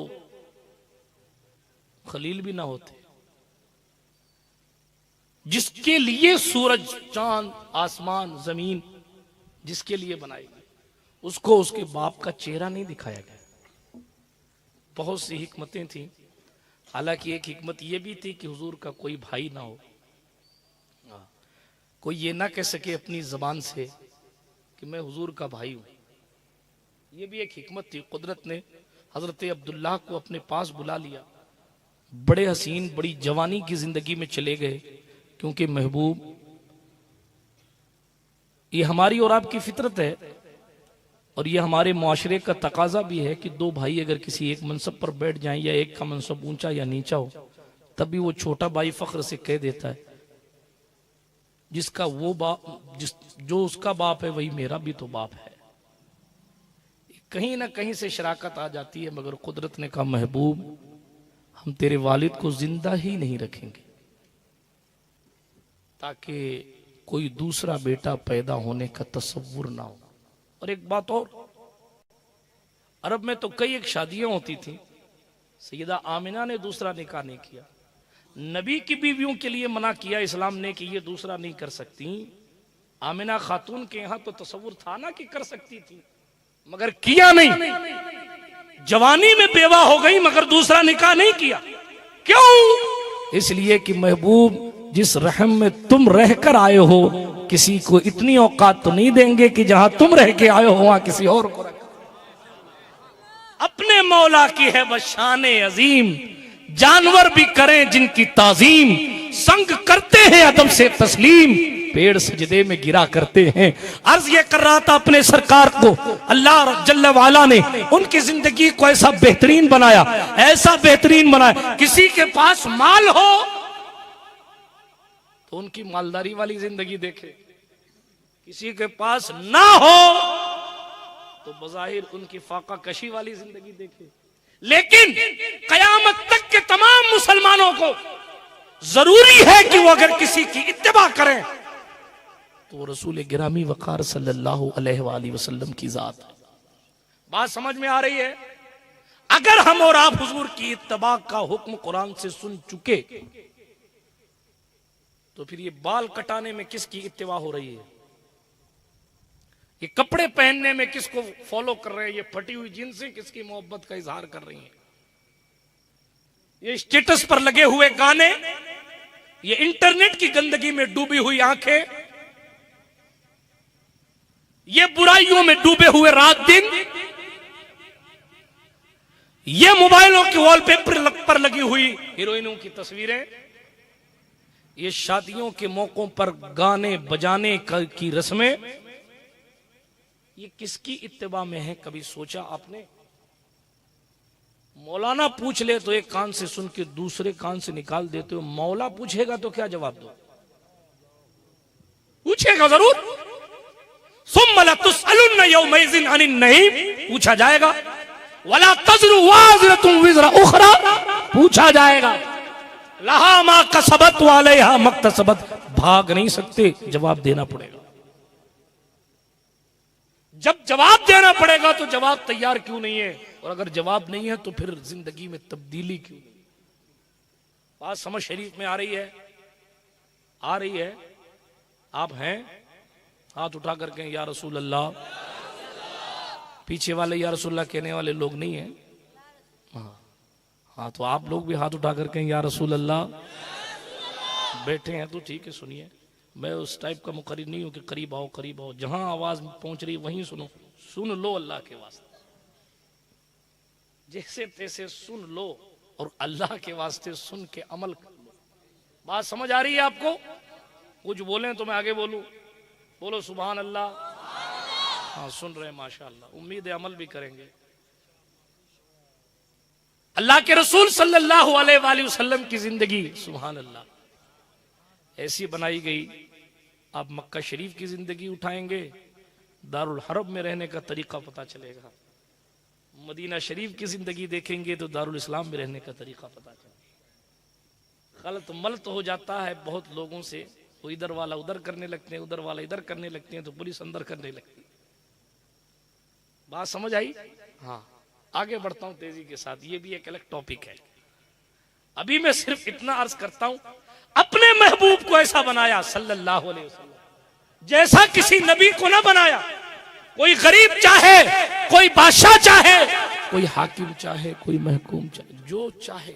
खलील भी ना होते, जिसके लिए सूरज, चांद, आसमान, जमीन जिसके लिए बनाई गई, उसको उसके बाप का चेहरा नहीं दिखाया गया। बहुत सी हिकमतें थी। हालांकि एक हिकमत यह भी थी कि हुजूर का कोई भाई ना हो, कोई ये ना कह सके अपनी जबान से कि मैं हुजूर का भाई हूं। यह भी एक हिकमत थी। कुदरत ने हजरत अब्दुल्लाह को अपने पास बुला लिया। बड़े हसीन, बड़ी जवानी की जिंदगी में चले गए, क्योंकि महबूब, ये हमारी और आपकी फितरत है और ये हमारे मुआशरे का तकाजा भी है कि 2 भाई अगर किसी एक मनसब पर बैठ जाएं या एक का मनसब ऊंचा या नीचा हो, तब भी वो छोटा भाई फख्र से कह देता है जिसका वो बाप, जो उसका बाप है वही मेरा भी तो बाप है। कहीं ना कहीं से शराकत आ जाती है, मगर कुदरत ने कहा महबूब हम तेरे वालिद को जिंदा ही नहीं रखेंगे ताकि कोई दूसरा बेटा पैदा होने का तसव्वुर ना हो। और एक बात और, अरब में तो कई एक शादियां होती थी, सैयदा आमिना ने दूसरा निकाह नहीं किया। नबी की बीवियों के लिए मना किया इस्लाम ने कि ये दूसरा नहीं कर सकती। आमिना खातून के यहां तो तसव्वुर था ना कि कर सकती थी, मगर किया नहीं। जवानी में बेवा हो गई मगर दूसरा निकाह नहीं किया। क्यों? इसलिए कि महबूब जिस रहम में तुम रहकर आए हो, किसी को इतनी औकात तो नहीं देंगे कि जहां तुम रह के आए हो वहां किसी और को रख। अपने मौला की है बस शान अजीम, जानवर भी करें जिनकी ताजीम, संग करते हैं अदब से तस्लीम, पेड़ सजदे में गिरा करते हैं। अर्ज ये कर रहा था अपने सरकार को, अल्लाह जल्ल वाला ने उनकी जिंदगी को ऐसा बेहतरीन बनाया, ऐसा बेहतरीन बनाया, किसी के पास माल हो तो उनकी मालदारी वाली जिंदगी देखे, किसी के पास ना हो तो बज़ाहिर उनकी फाका कशी वाली जिंदगी देखे। लेकिन कयामत तक के तमाम मुसलमानों को जरूरी है कि वो अगर किसी की इत्तिबा करें तो वो रसूल गिरामी वक़ार सल्लल्लाहु अलैहि वसल्लम की जात है। बात समझ में आ रही है? अगर हम और आप हुजूर की इत्तिबा का हुक्म कुरान से सुन चुके तो फिर ये बाल कटाने में किसकी इत्तिबा हो रही है? ये कपड़े पहनने में किसको फॉलो कर रहे हैं? ये फटी हुई जींस से किसकी मोहब्बत का इजहार कर रही हैं? ये स्टेटस पर लगे हुए गाने, ये इंटरनेट की गंदगी में डूबी हुई आंखें, ये बुराइयों में डूबे हुए रात दिन, ये मोबाइलों के वॉलपेपर पर लगी हुई हीरोइनों की तस्वीरें, ये शादियों के मौकों पर गाने बजाने की रस्में, ये किसकी इत्तिबा में है? कभी सोचा आपने? मौलाना पूछ ले तो एक कान से सुन के दूसरे कान से निकाल देते हो, मौला पूछेगा तो क्या जवाब दो? पूछेगा जरूर। सुम्मा लतुसअलुन्न यौमइज़िन अनिन नईम, पूछा जाएगा। वला तज़रु वाज़िरतुन विज़रा उख़रा, पूछा जाएगा। लहा मा कसबत व अलैहा मक्तसबत, भाग नहीं सकते, जवाब देना पड़ेगा। जब जवाब देना पड़ेगा तो जवाब तैयार क्यों नहीं है? और अगर जवाब नहीं है तो फिर जिंदगी में तब्दीली क्यों नहीं? बात समझ शरीफ में आ रही है? आ रही है? आप हैं? हाथ उठा करके या रसूल अल्लाह। पीछे वाले या रसूल अल्लाह कहने वाले लोग नहीं है? हाँ, तो आप लोग भी हाथ उठा करके या रसूल अल्लाह। बैठे हैं तो ठीक है, सुनिए। मैं उस टाइप का मुकर्रिर नहीं हूं कि करीब आओ करीब आओ, जहां आवाज पहुंच रही वहीं सुनो। सुन लो अल्लाह के वास्ते, जैसे तैसे सुन लो और अल्लाह के वास्ते सुन के अमल कर लो। बात समझ आ रही है आपको? कुछ बोलें तो मैं आगे बोलूं? बोलो सुभान अल्लाह। हाँ, सुन रहे हैं माशाअल्लाह। उम्मीद है अमल भी करेंगे। अल्लाह के रसूल सल्लल्लाहु अलैहि वसल्लम की जिंदगी सुभान अल्लाह ऐसी बनाई गई। आप मक्का शरीफ की जिंदगी उठाएंगे, दारुल हरब में रहने का तरीका पता चलेगा। मदीना शरीफ की जिंदगी देखेंगे तो दारुल इस्लाम में रहने का तरीका पता चलेगा। गलत मलत हो जाता है बहुत लोगों से, वो इधर वाला उधर करने लगते हैं, उधर वाला इधर करने लगते हैं, तो पुलिस अंदर करने लगती है। बात समझ आई? हाँ, आगे बढ़ता हूं तेजी के साथ। ये भी एक अलग टॉपिक है। अभी मैं सिर्फ इतना अर्ज करता हूं, अपने महबूब को ऐसा बनाया सल्लल्लाहु अलैहि वसल्लम जैसा किसी नबी को ना बनाया। कोई गरीब चाहे, कोई बादशाह चाहे, कोई हाकिम चाहे, कोई महकूम चाहे, जो चाहे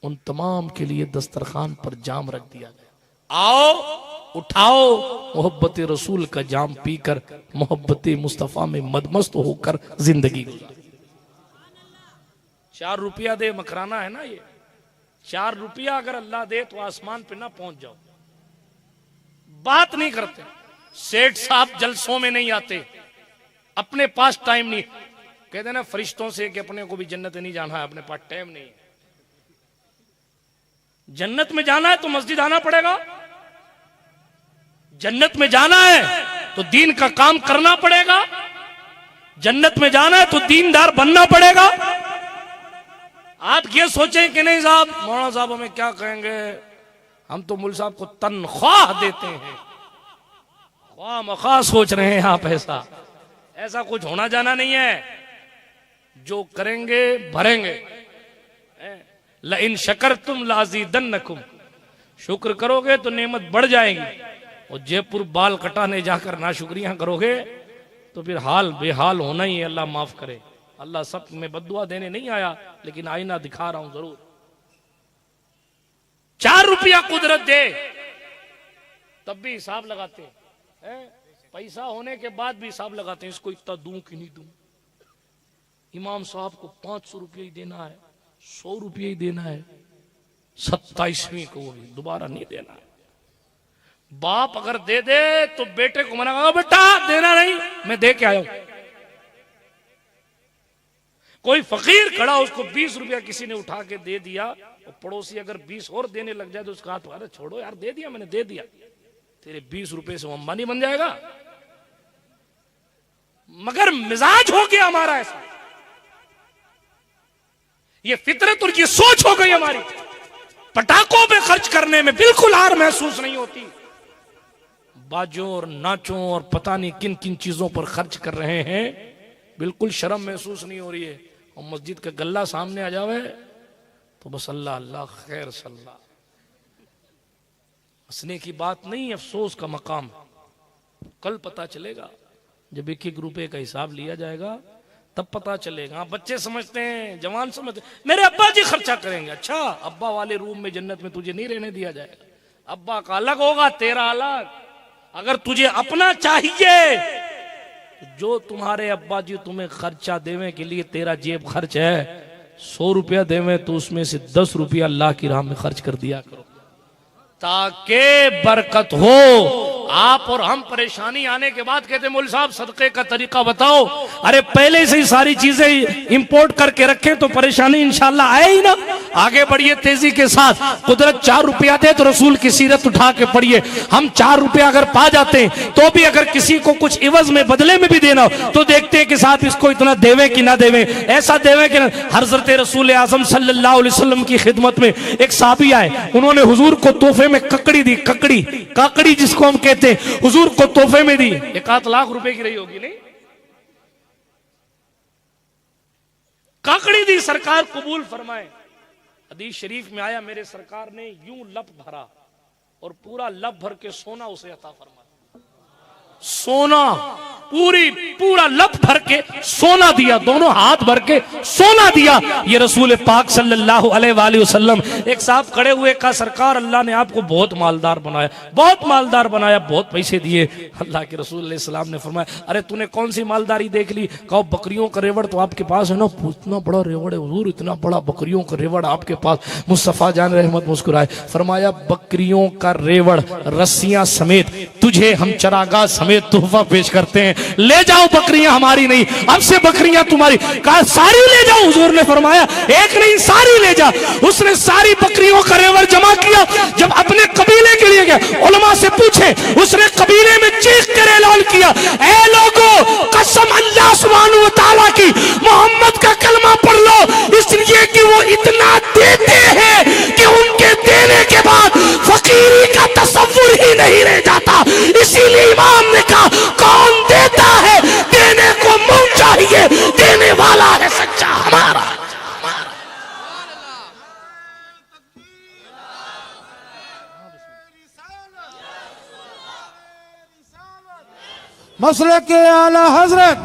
उन तमाम के लिए दस्तरखान पर जाम रख दिया गया। आओ उठाओ, मोहब्बत रसूल का जाम पीकर मोहब्बत मुस्तफा में मदमस्त होकर जिंदगी गुजारो। 4 रुपया दे मकराना है ना ये। 4 रुपया अगर अल्लाह दे तो आसमान पे ना पहुंच जाओ। बात नहीं करते, सेठ साहब जलसों में नहीं आते, अपने पास टाइम नहीं। कहते ना फरिश्तों से कि अपने को भी जन्नत नहीं जाना है, अपने पास टाइम नहीं है। जन्नत में जाना है तो मस्जिद आना पड़ेगा, जन्नत में जाना है तो दीन का काम करना पड़ेगा, जन्नत में जाना है तो दीनदार बनना पड़ेगा। आप ये सोचें कि नहीं साहब मौलाना साहब हमें क्या कहेंगे, हम तो मुल्ला साहब को तनख्वाह देते हैं, ख्वाह मख्वाह सोच रहे हैं आप। ऐसा कुछ होना जाना नहीं है। जो करेंगे भरेंगे। लइन शकरतुम लाज़ीदन्नकुम, शुक्र करोगे तो नेमत बढ़ जाएगी। और जयपुर बाल कटाने जाकर नाशुक्रियां करोगे तो फिर हाल बेहाल होना ही है। अल्लाह माफ करे। अल्लाह सब में बद्दुआ देने नहीं आया, लेकिन आईना दिखा रहा हूं जरूर। 4 रुपया कुदरत दे तब भी हिसाब लगाते हैं, पैसा होने के बाद भी हिसाब लगाते हैं, इसको इतना दूं कि नहीं दूं, इमाम साहब को 500 रुपये ही देना है, 100 रुपये ही देना है, 27वीं को दोबारा नहीं देना है। बाप अगर दे दे तो बेटे को मना करो, बेटा देना नहीं, मैं दे के आया हूं। कोई फकीर खड़ा, उसको 20 रुपया किसी ने उठा के दे दिया, और पड़ोसी अगर 20 और देने लग जाए तो उसका हाथ, अरे छोड़ो यार, दे दिया मैंने, दे दिया। तेरे 20 रुपए से वो अंबानी बन जाएगा। मगर मिजाज हो गया हमारा ऐसा, ये फितरत और ये सोच हो गई हमारी, पटाखों पे खर्च करने में बिल्कुल हार महसूस नहीं होती। बाजों और नाचों और पता नहीं किन किन चीजों पर खर्च कर रहे हैं, बिल्कुल शर्म महसूस नहीं हो रही है। और मस्जिद का गल्ला सामने आ जावे तो बस अल्लाह अल्लाह खैर सल्ला। हंसने की बात नहीं, अफसोस का मकाम। कल पता चलेगा जब 1-1 रुपए का हिसाब लिया जाएगा, तब पता चलेगा। बच्चे समझते हैं, जवान समझते हैं मेरे अब्बा जी खर्चा करेंगे। अच्छा, अब्बा वाले रूम में जन्नत में तुझे नहीं रहने दिया जाएगा। अब्बा का अलग होगा, तेरा अलग। अगर तुझे अपना चाहिए तो जो तुम्हारे अब्बा जी तुम्हें खर्चा देने के लिए तेरा जेब खर्च है, 100 रुपया देवे तो उसमें से 10 रुपया अल्लाह की राह में खर्च कर दिया करो, ताकि बरकत हो। आप और हम परेशानी आने के बाद कहते मौलवी साहब सदके का तरीका बताओ। अरे पहले से ही सारी चीजें इंपोर्ट करके रखें तो परेशानी इंशाल्लाह आए ही ना। आगे बढ़िए तेजी के साथ। कुदरत 4 रुपया दे तो रसूल की सीरत उठा के पढ़िए। हम 4 रुपया अगर पा जाते हैं तो भी अगर किसी को कुछ इवज में बदले में भी देना हो तो देखते हैं कि साहब इसको इतना देवे कि ना देवे, ऐसा देवे कि ना। हजरत रसूल आजम सल्लल्लाहु अलैहि वसल्लम की खिदमत में एक साहबी आए, उन्होंने हुजूर को तोहफे में ककड़ी दी। ककड़ी जिसको हम कहते हैं, हुजूर को तोहफे में दी। 1 लाख रुपए की रही होगी नहीं, ककड़ी दी। सरकार कबूल फरमाए। हदीस शरीफ में आया, मेरे सरकार ने यूं लब भरा और पूरा लब भर के सोना उसे अता फरमाया। सोना पूरा लब भर के सोना दिया, दोनों हाथ भर के सोना दिया। ये रसूल पाक सल्लल्लाहु अलैहि वसल्लम। एक साहब खड़े हुए, कहा सरकार अल्लाह ने आपको बहुत मालदार बनाया, बहुत मालदार बनाया, बहुत पैसे दिए। अल्लाह के रसूल अलैहि सलाम ने फरमाया, अरे तूने कौन सी मालदारी देख ली? कहो बकरियों का रेवड़ तो आपके पास है ना। इतना बड़ा रेवड़ है हुजूर, इतना बड़ा बकरियों का रेवड़ आपके पास। मुस्तफा जान रहमत मुस्कुराए, फरमाया बकरियों का रेवड़ रस्सियां समेत तुझे हम चरागाह समेत तोहफा पेश करते हैं। ले जाओ, बकरियां हमारी नहीं, अब से बकरियां तुम्हारी। कहा सारी ले जाओ। हुजूर ने फरमाया एक नहीं सारी ले जा। उसने सारी बकरियों का रेवड़ जमा किया। जब अपने कबीले के लिए गया, उलमा से पूछे, उसने कबीले में चीख कर ऐलान किया, ऐ लोगों, कसम अल्लाह सुब्हानहू व तआला की, मोहम्मद का कलमा पढ़ लो, इसलिए कि वो इतना देते हैं कि उनके देने के बाद फकीरी का तसव्वुर ही नहीं रह जाता। इसीलिए इमाम ने कहा कौन देता है, देने को मुंह चाहिए, देने वाला है सच्चा हमारा। मसले के आला हजरत,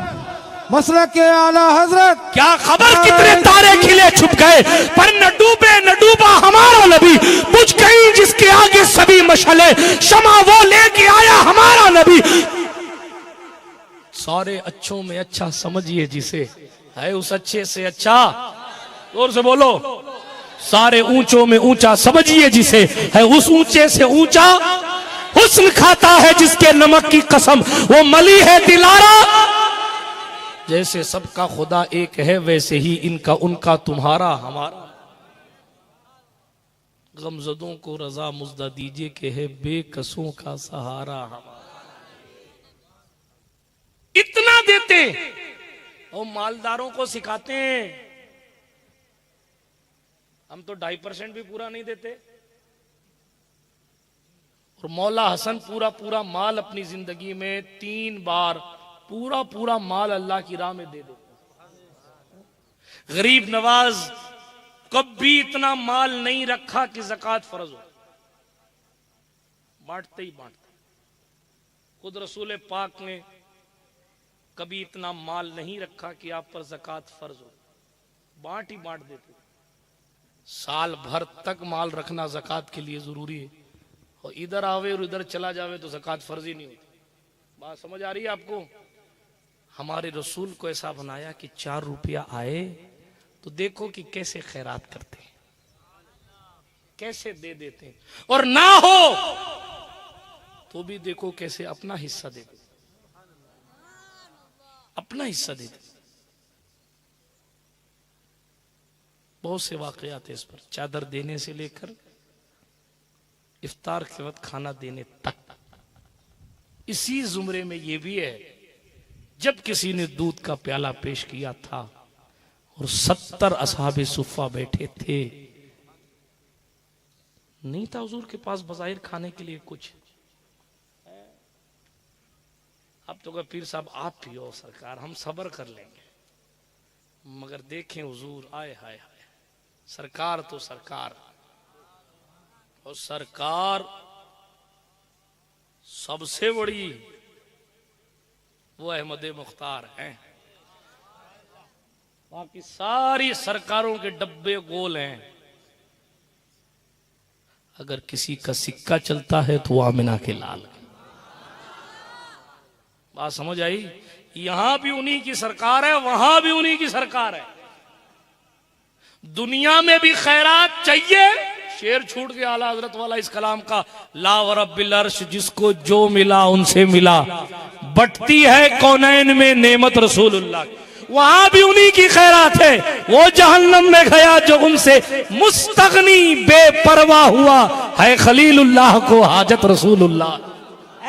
मसले के आला हजरत। क्या खबर कितने तारे खिले छुप गए, पर न डूबे न डूबा हमारा नबी। बुझ गई जिसके आगे सभी मशले, शमा वो लेके आया हमारा नबी। सारे अच्छों में अच्छा समझिए जिसे, है उस अच्छे से अच्छा। जोर से बोलो। सारे ऊंचों में ऊंचा समझिए जिसे, है उस ऊंचे से ऊंचा। हुस्न खाता है जिसके नमक की कसम, वो मली है दिलारा। जैसे सबका खुदा एक है वैसे ही इनका उनका तुम्हारा हमारा। गमजदों को रजा मुज्दा दीजिए कि है बेकसों का सहारा हमारा। इतना देते और मालदारों को सिखाते हैं। हम तो 2.5% भी पूरा नहीं देते। और मौला हसन पूरा माल अपनी जिंदगी में 3 बार पूरा माल अल्लाह की राह में दे देते। गरीब नवाज कभी इतना माल नहीं रखा कि ज़कात फर्ज हो, बांटते ही बांटते। खुद रसूल पाक ने कभी इतना माल नहीं रखा कि आप पर ज़कात फर्ज हो, बांट ही बांट देते। साल भर तक माल रखना ज़कात के लिए जरूरी है, और इधर आवे और इधर चला जावे तो ज़कात फर्ज ही नहीं होती। बात समझ आ रही है आपको? हमारे रसूल को ऐसा बनाया कि 4 रुपया आए तो देखो कि कैसे खैरात करते हैं, कैसे दे देते हैं, और ना हो तो भी देखो कैसे अपना हिस्सा दे देते, अपना हिस्सा दे देते। बहुत से वाकयात है इस पर, चादर देने से लेकर इफ्तार के वक्त खाना देने तक। इसी जुमरे में यह भी है, जब किसी ने दूध का प्याला पेश किया था और 70 असहाबे सुफ़ा बैठे थे, नहीं था हुजूर के पास बज़ाहिर खाने के लिए कुछ। अब तो कहा पीर साहब आप पियो सरकार, हम सब्र कर लेंगे, मगर देखें हुजूर, आए हाय हाय, सरकार तो सरकार, और सरकार सबसे बड़ी वो अहमद मुख्तार हैं। बाकी सारी सरकारों के डब्बे गोल हैं, अगर किसी का सिक्का चलता है तो वो आमिना के लाल। बात समझ आई? यहां भी उन्हीं की सरकार है, वहां भी उन्हीं की सरकार है। दुनिया में भी खैरात चाहिए, शेर छूट गया आला हजरत वाला इस कलाम का, ला व रब्बिल अर्श, जिसको जो मिला उनसे मिला, बटती है कौनैन में नेमत रसूलुल्लाह। वहां भी उन्हीं की खैरात है। वो जहन्नम में गया जो उनसे मुस्तगनी बेपरवाह हुआ है, खलीलुल्लाह को हाजत रसूलुल्लाह।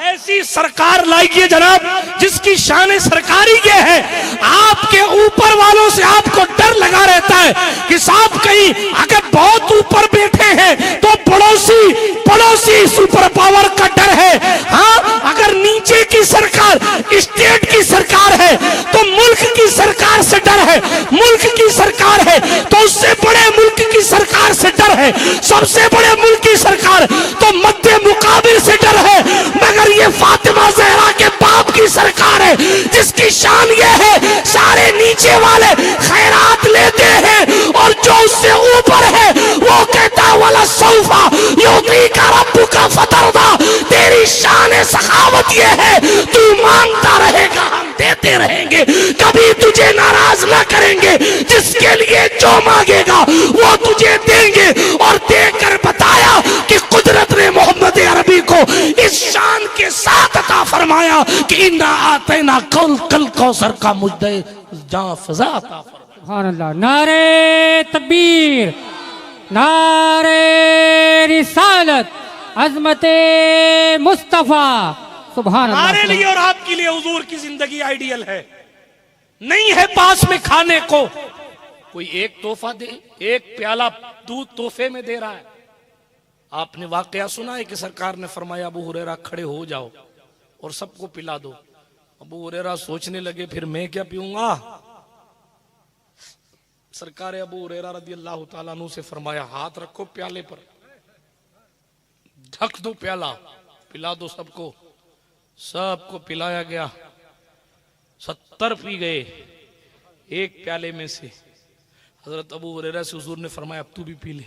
ऐसी सरकार लाइए जनाब जिसकी शान सरकारी ये है, आपके ऊपर वालों से आपको डर लगा रहता है कि साहब कहीं अगर बहुत ऊपर बैठे हैं तो पड़ोसी सुपर पावर का डर है। हाँ, अगर नीचे की सरकार स्टेट की सरकार है तो मुल्क की सरकार से डर है, मुल्क की सरकार है तो उससे बड़े मुल्क की सरकार से डर है, सबसे बड़े मुल्क की सरकार तो मध्य मुकाबिल से डर है। मगर ये फातिमा ज़हरा के बाप की सरकार है जिसकी शान ये है सारे नीचे वाले खैरात लेते हैं और जो उससे ऊपर है वो कहता वाला सौफा योगी का रब्बु का फतरदा। तेरी शान सखावत ये है, तू मांगता रहेगा हम देते रहेंगे, कभी तुझे नाराज ना करेंगे, जिसके लिए जो मांगेगा वो तुझे देंगे। और देकर बताया कि कुदरत ने मोहम्मद अरबी को इस शान के साथ अता फरमाया कि इन्ना आतेना कल कौसर का मुझे जहां फजा अता फरमाया। सुभान अल्लाह। नारे तकबीर, नारे रिसालत, अज़मते मुस्तफा। सुभान अल्लाह। हमारे लिए और आपके लिए हुजूर की जिंदगी आइडियल है। नहीं है पास में खाने को, कोई एक तोहफा दे, एक प्याला दूध तोहफे में दे रहा है। आपने वाकया सुना है कि सरकार ने फरमाया अबू हुरैरा खड़े हो जाओ और सबको पिला दो। अबू हुरैरा सोचने लगे फिर मैं क्या पीऊंगा। सरकार अबू हुरैरा रदियल्लाहु ताला अन्हु से फरमाया हाथ रखो प्याले पर, ढक दो प्याला, पिला दो सबको। सबको पिलाया गया, 70 पी गए एक प्याले में से। हजरत अबू हुरैरा से हुजूर ने फरमाया अब तू भी पी ले।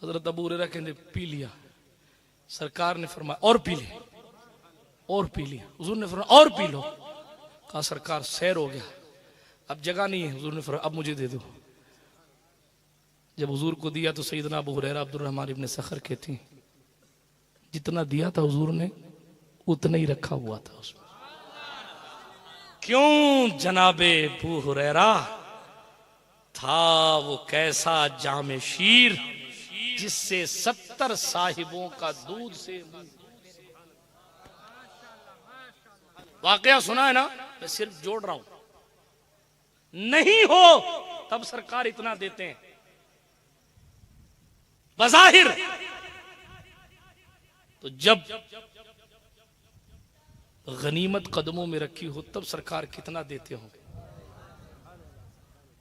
हजरत अबू हुरैरा कहते पी लिया। सरकार ने फरमाया और पी ले, और पी लिया। हुजूर ने फरमाया और पी लो। कहा सरकार सैर हो गया, अब जगह नहीं है। हुजूर ने फरमाया अब मुझे दे दो। जब हुजूर को दिया तो सैयदना अबू हुरैरा अब्दुर्रहमान इब्न सखर कहते हैं जितना दिया था हुजूर ने उतना ही रखा हुआ था उसमें। क्यों? जनाबे अबू हुरैरा था वो कैसा जामे शीर जिससे 70 साहिबों का दूध से। वाकया सुना है ना, मैं सिर्फ जोड़ रहा हूं। नहीं हो तब सरकार इतना देते हैं बज़ाहिर, तो जब गनीमत कदमों में रखी हो तब सरकार कितना देते हो।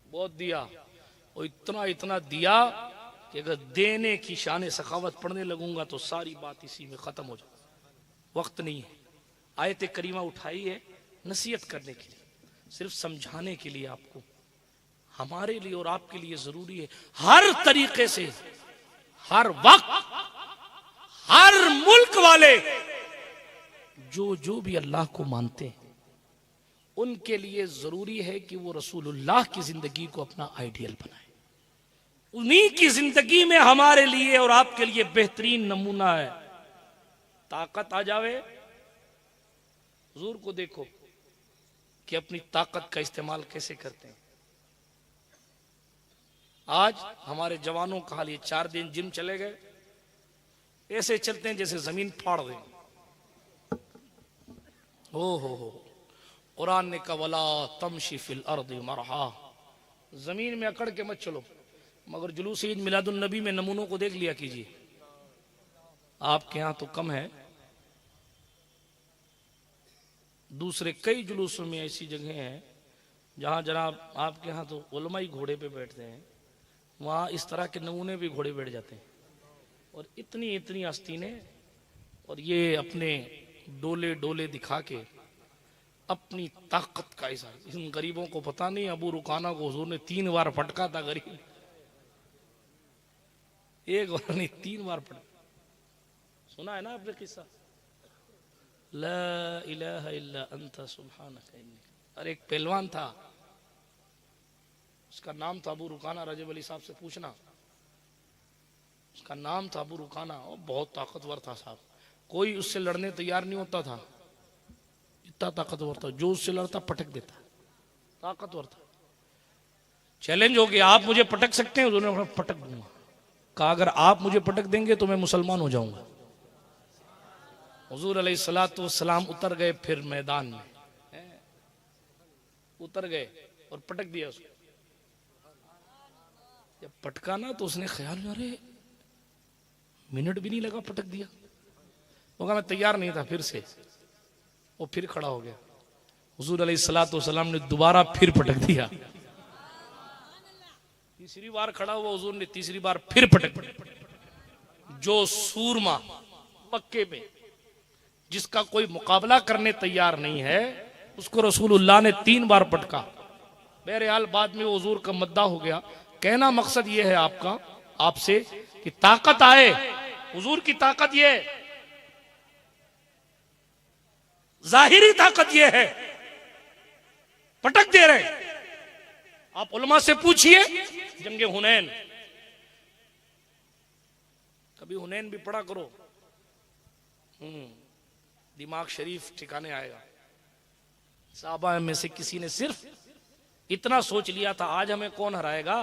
बहुत दिया और इतना दिया कि अगर देने की शान सखावत पढ़ने लगूंगा तो सारी बात इसी में खत्म हो जाए। वक्त नहीं है। आयत करीमा उठाई है नसीहत करने के लिए, सिर्फ समझाने के लिए। आपको हमारे लिए और आपके लिए जरूरी है हर तरीके से, हर वक्त, हर मुल्क वाले जो भी अल्लाह को मानते हैं उनके लिए जरूरी है कि वो रसूलुल्लाह की जिंदगी को अपना आइडियल बनाए। उन्हीं की जिंदगी में हमारे लिए और आपके लिए बेहतरीन नमूना है। ताकत आ जावे, हुजूर को देखो कि अपनी ताकत का इस्तेमाल कैसे करते हैं। आज हमारे जवानों का हाल ये 4 दिन जिम चले गए, ऐसे चलते हैं जैसे जमीन फाड़ दें। हो कुरान ने कहा वला तमशी फिल अर्द मरहा, जमीन में अकड़ के मत चलो। मगर जुलूस ईद मिलादुन नबी में नमूनों को देख लिया कीजिए। आपके यहां तो कम है, दूसरे कई जुलूसों में ऐसी जगह हैं जहां जनाब आपके यहां तो उलमाई घोड़े पे बैठते हैं, वहां इस तरह के नमूने भी घोड़े बैठ जाते हैं। और इतनी इतनी आस्तीनें, और ये अपने डोले डोले दिखा के अपनी ताकत का इजहार। इन गरीबों को पता नहीं, अबू रुकाना को हुजूर ने 3 बार फटका था। गरीब 1 बार नहीं 3 बार फटका। सुना है ना आपने किस्सा, ला इलाहा इल्ला अंता सुब्हानका इन्नी। और एक पहलवान था, उसका नाम था अबू रुकाना। रजब अली साहब से पूछना, उसका नाम था अबू रुकाना। और बहुत ताकतवर था साहब, कोई उससे लड़ने तैयार नहीं होता था, इतना ताकतवर था। जो उससे लड़ता पटक देता, ताकतवर था। चैलेंज हो गया, आप मुझे पटक सकते हैं? उन्होंने पटक दूंगा। कहा अगर आप मुझे पटक देंगे तो मैं मुसलमान हो जाऊंगा। हुजूर अलैहिस्सलातु वस्सलाम उतर गए, फिर मैदान में उतर गए और पटक दिया उसको। जब पटका ना तो उसने ख्याल, अरे मिनट भी नहीं लगा, पटक दिया। वो कहा मैं तैयार नहीं था, फिर से वो फिर खड़ा हो गया। हुजूर अलैहिस्सलातु वस्सलाम ने दोबारा फिर पटक दिया। तीसरी बार खड़ा हुआ हुजूर ने, तीसरी बार फिर पटक दिया। जो सूरमा मक्के में जिसका कोई मुकाबला करने तैयार नहीं है, उसको रसूलुल्लाह ने 3 बार पटका। बहरहाल बाद में वो हुजूर का मद्दा हो गया। कहना मकसद ये है आपका, आपसे, कि ताकत आए। हुजूर की ताकत ये है, जाहिरी ताकत ये है, पटक दे रहे। आप उलमा से पूछिए, जंगे हुनैन, कभी हुनैन भी पढ़ा करो, दिमाग शरीफ ठिकाने आएगा। साहबा में से किसी ने सिर्फ इतना सोच लिया था, आज हमें कौन हराएगा,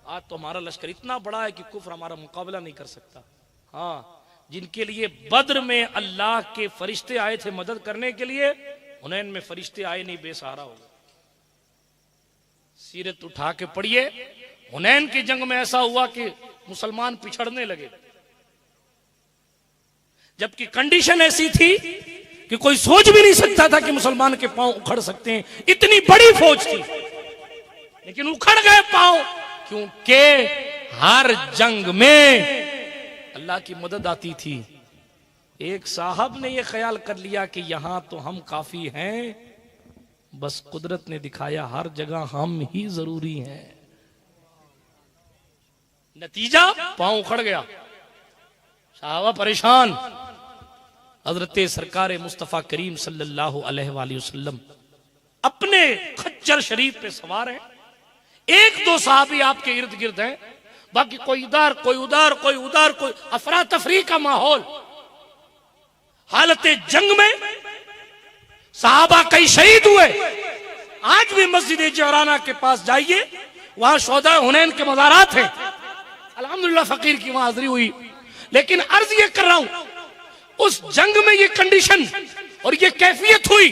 आज तो हमारा लश्कर इतना बड़ा है कि कुफ्र हमारा मुकाबला नहीं कर सकता। हाँ, जिनके लिए बद्र में अल्लाह के फरिश्ते आए थे मदद करने के लिए, हुनैन में फरिश्ते आए नहीं, बेसहारा हो गए। सीरत उठा के पढ़िए, हुनैन की जंग में ऐसा हुआ कि मुसलमान पिछड़ने लगे, जबकि कंडीशन ऐसी थी कि कोई सोच भी नहीं सकता था कि मुसलमान के पांव उखड़ सकते हैं। इतनी बड़ी फौज थी, लेकिन उखड़ गए पांव, क्योंकि हर जंग में अल्लाह की मदद आती थी। एक साहब ने यह ख्याल कर लिया कि यहां तो हम काफी हैं, बस कुदरत ने दिखाया हर जगह हम ही जरूरी हैं। नतीजा पांव उखड़ गया, साहबा परेशान। हजरत सरकार मुस्तफा करीम सल्लल्लाहु अलैहि वसल्लम अपने खच्चर शरीफ पे सवार हैं। 1-2 साहबी आपके इर्द गिर्द हैं, बाकी कोई इधर कोई उधर, कोई उधर, कोई अफरा तफरी का माहौल। हालत जंग में साहबा कई शहीद हुए। आज भी मस्जिद जौराना के पास जाइए, वहां शोहदा हुनैन के मज़ारात हैं। अल्हम्दुलिल्लाह फकीर की वहां हाजिरी हुई। लेकिन अर्ज ये कर रहा हूं, उस जंग में ये कंडीशन और ये कैफियत हुई,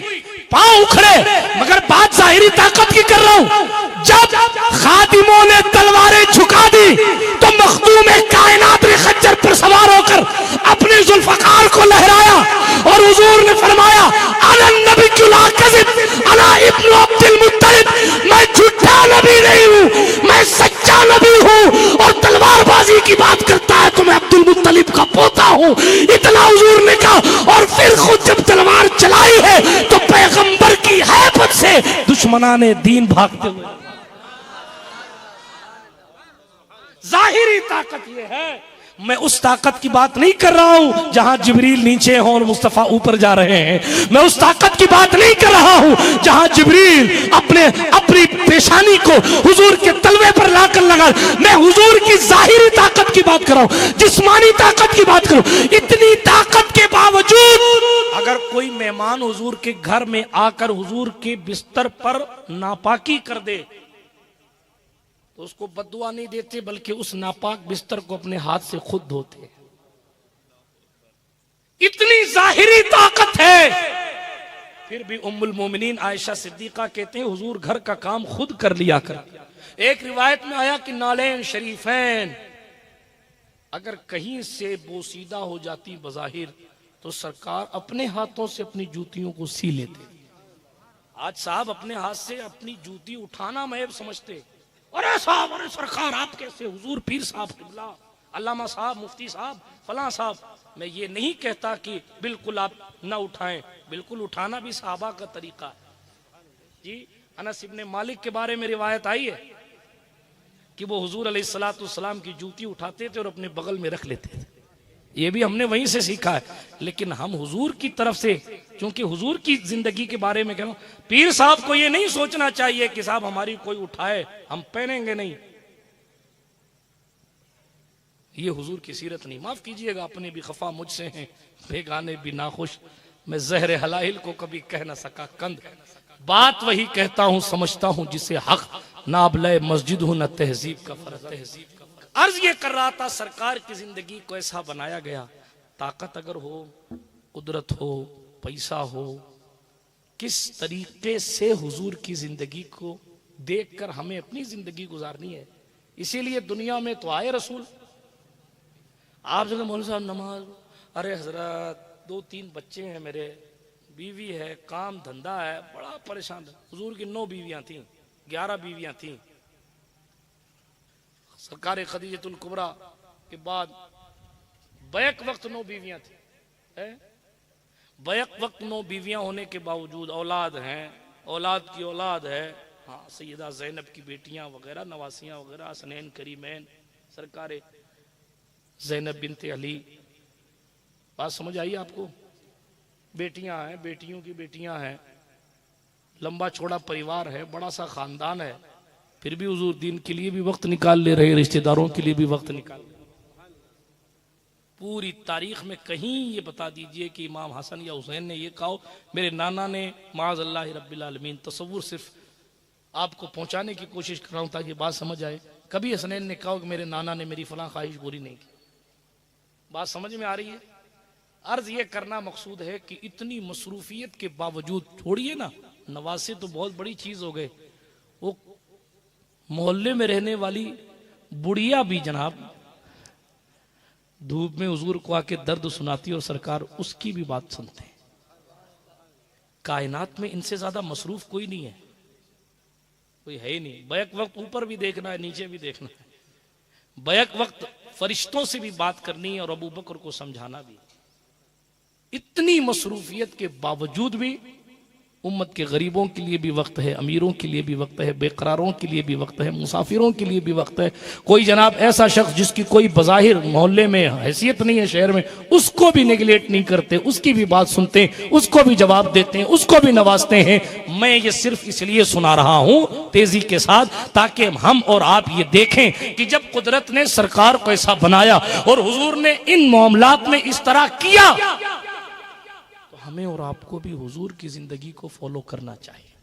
पांव उखड़े, मगर बात जाहिरी ताकत की कर रहा हूं। जब खादिमों ने तलवारें झुका दी तो मखदूम कायनात ने खच्चर पर सवार होकर अपने जुल्फकार को लहराया और हुजूर ने फरमाया, अना नबी ला कज़िब, अना इब्न अब्दुल मुत्तलिब, मैं झूठा नबी नहीं हूं, मैं सच्चा नबी हूं। और तलवारबाजी की बात करता है तो मैं अब्दुल मुत्तलिब का पोता हूं। इतना हुजूर ने कहा। और फिर खुद जब तलवार चलाई है तो पैगंबर की हैबत से दुश्मनाने दीन भागते हुए। जाहिरी ताकत यह है, मैं उस ताकत की बात नहीं कर रहा हूं जहां जिब्रील नीचे हो और मुस्तफा ऊपर जा रहे हैं। मैं उस ताकत की बात नहीं कर रहा हूं जहां जिब्रील अपनी पेशानी को हुजूर के तलवे पर लाकर लगा। मैं हुजूर की जाहिरी ताकत की बात कर रहा हूं, जिस्मानी ताकत की बात कर रहा हूं। इतनी ताकत के बावजूद अगर कोई मेहमान हुजूर के घर में आकर हुजूर के बिस्तर पर नापाकी कर दे तो उसको बद्दुआ नहीं देते, बल्कि उस नापाक बिस्तर को अपने हाथ से खुद धोते। इतनी जाहिरी ताकत है। फिर भी उम्मुल मोमिनीन आयशा सिद्दीका कहते हैं हुजूर घर का काम खुद कर लिया कर। एक रिवायत में आया कि नालैन शरीफैन अगर कहीं से बोसीदा हो जाती बज़ाहिर तो सरकार अपने हाथों से अपनी जूतियों को सी लेते। आज साहब अपने हाथ से अपनी जूती उठाना महब समझते। अरे साहब, अरे सरकार आप कैसे, हुजूर पीर साहब किबला, अल्लामा साहब, मुफ्ती साहब, फलां साहब। मैं ये नहीं कहता कि बिल्कुल आप ना उठाएं, बिल्कुल उठाना भी सहाबा का तरीका है जी। अनस इब्ने मालिक के बारे में रिवायत आई है कि वो हुजूर अलैहिस्सलातु वस्सलाम की जूती उठाते थे और अपने बगल में रख लेते थे। ये भी हमने वहीं से सीखा है। लेकिन हम हुजूर की तरफ से, क्योंकि हुजूर की जिंदगी के बारे में कह रहा हूं, पीर साहब को ये नहीं सोचना चाहिए कि साहब हमारी कोई उठाए हम पहनेंगे नहीं। ये हुजूर की सीरत नहीं। माफ कीजिएगा, अपने भी खफा मुझसे हैं, बेगाने भी नाखुश। मैं जहर हलाइल को कभी कह ना सका कंद। बात वही कहता हूं, समझता हूं जिसे हक, ना अबले मस्जिद हूं न तहजीब का फर्क। अर्ज ये कर रहा था सरकार की जिंदगी को ऐसा बनाया गया, ताकत अगर हो, कुदरत हो, पैसा हो, किस तरीके से हुजूर की जिंदगी को देखकर हमें अपनी जिंदगी गुजारनी है। इसीलिए दुनिया में तो आए रसूल। आप जगह मौलवी साहब नमाज, अरे हजरत 2-3 बच्चे हैं मेरे, बीवी है, काम धंधा है, बड़ा परेशान। हुजूर की 9 बीवियां थी, 11 बीवियां थी। सरकार खदीजतुल कुबरा के बाद बैक वक्त 9 बीवियां थी। बैक वक्त 9 बीवियां होने के बावजूद औलाद हैं, औलाद की औलाद है। हाँ, सैयदा ज़ैनब की बेटियां वगैरह, नवासियां वगैरह, हसनैन करीमैन, सरकार ज़ैनब बिनते अली। बात समझ आई आपको? बेटियां हैं, बेटियों की बेटियां हैं, लंबा चौड़ा परिवार है, बड़ा सा खानदान है। फिर भी हुजूर दीन के लिए भी वक्त निकाल ले रहे, रिश्तेदारों के लिए भी वक्त निकाल ले। पूरी तारीख में कहीं ये बता दीजिए कि इमाम हसन या हुसैन ने ये कहा मेरे नाना ने, माज़अल्लाह रब्बिल आलमीन, तसव्वुर सिर्फ आपको पहुंचाने की कोशिश कर रहा हूं ताकि बात समझ आए। कभी हसनैन ने कहा कि मेरे नाना ने मेरी फलां ख्वाहिश पूरी नहीं की। बात समझ में आ रही है? अर्ज ये करना मकसूद है कि इतनी मसरूफियत के बावजूद, छोड़िए ना नवासे तो बहुत बड़ी चीज हो गए, वो मोहल्ले में रहने वाली बुढ़िया भी जनाब धूप में हुजूर को आके दर्द सुनाती और सरकार उसकी भी बात सुनते हैं। कायनात में इनसे ज्यादा मसरूफ कोई नहीं है, कोई है ही नहीं। बैक वक्त ऊपर भी देखना है, नीचे भी देखना है। बैक वक्त फरिश्तों से भी बात करनी है और अबू बकर को समझाना भी। इतनी मसरूफियत के बावजूद भी उम्मत के गरीबों के लिए भी वक्त है, अमीरों के लिए भी वक्त है, बेकरारों के लिए भी वक्त है, मुसाफिरों के लिए भी वक्त है। कोई जनाब ऐसा शख्स जिसकी कोई बज़ाहिर मोहल्ले में हैसियत नहीं है, शहर में, उसको भी नेगलेक्ट नहीं करते, उसकी भी बात सुनते हैं, उसको भी जवाब देते हैं, उसको भी नवाजते हैं। मैं ये सिर्फ इसलिए सुना रहा हूं तेजी के साथ ताकि हम और आप ये देखें कि जब कुदरत ने सरकार को ऐसा बनाया और हुजूर ने इन मामलात में इस तरह किया, हमें और आपको भी हुजूर की जिंदगी को फॉलो करना चाहिए।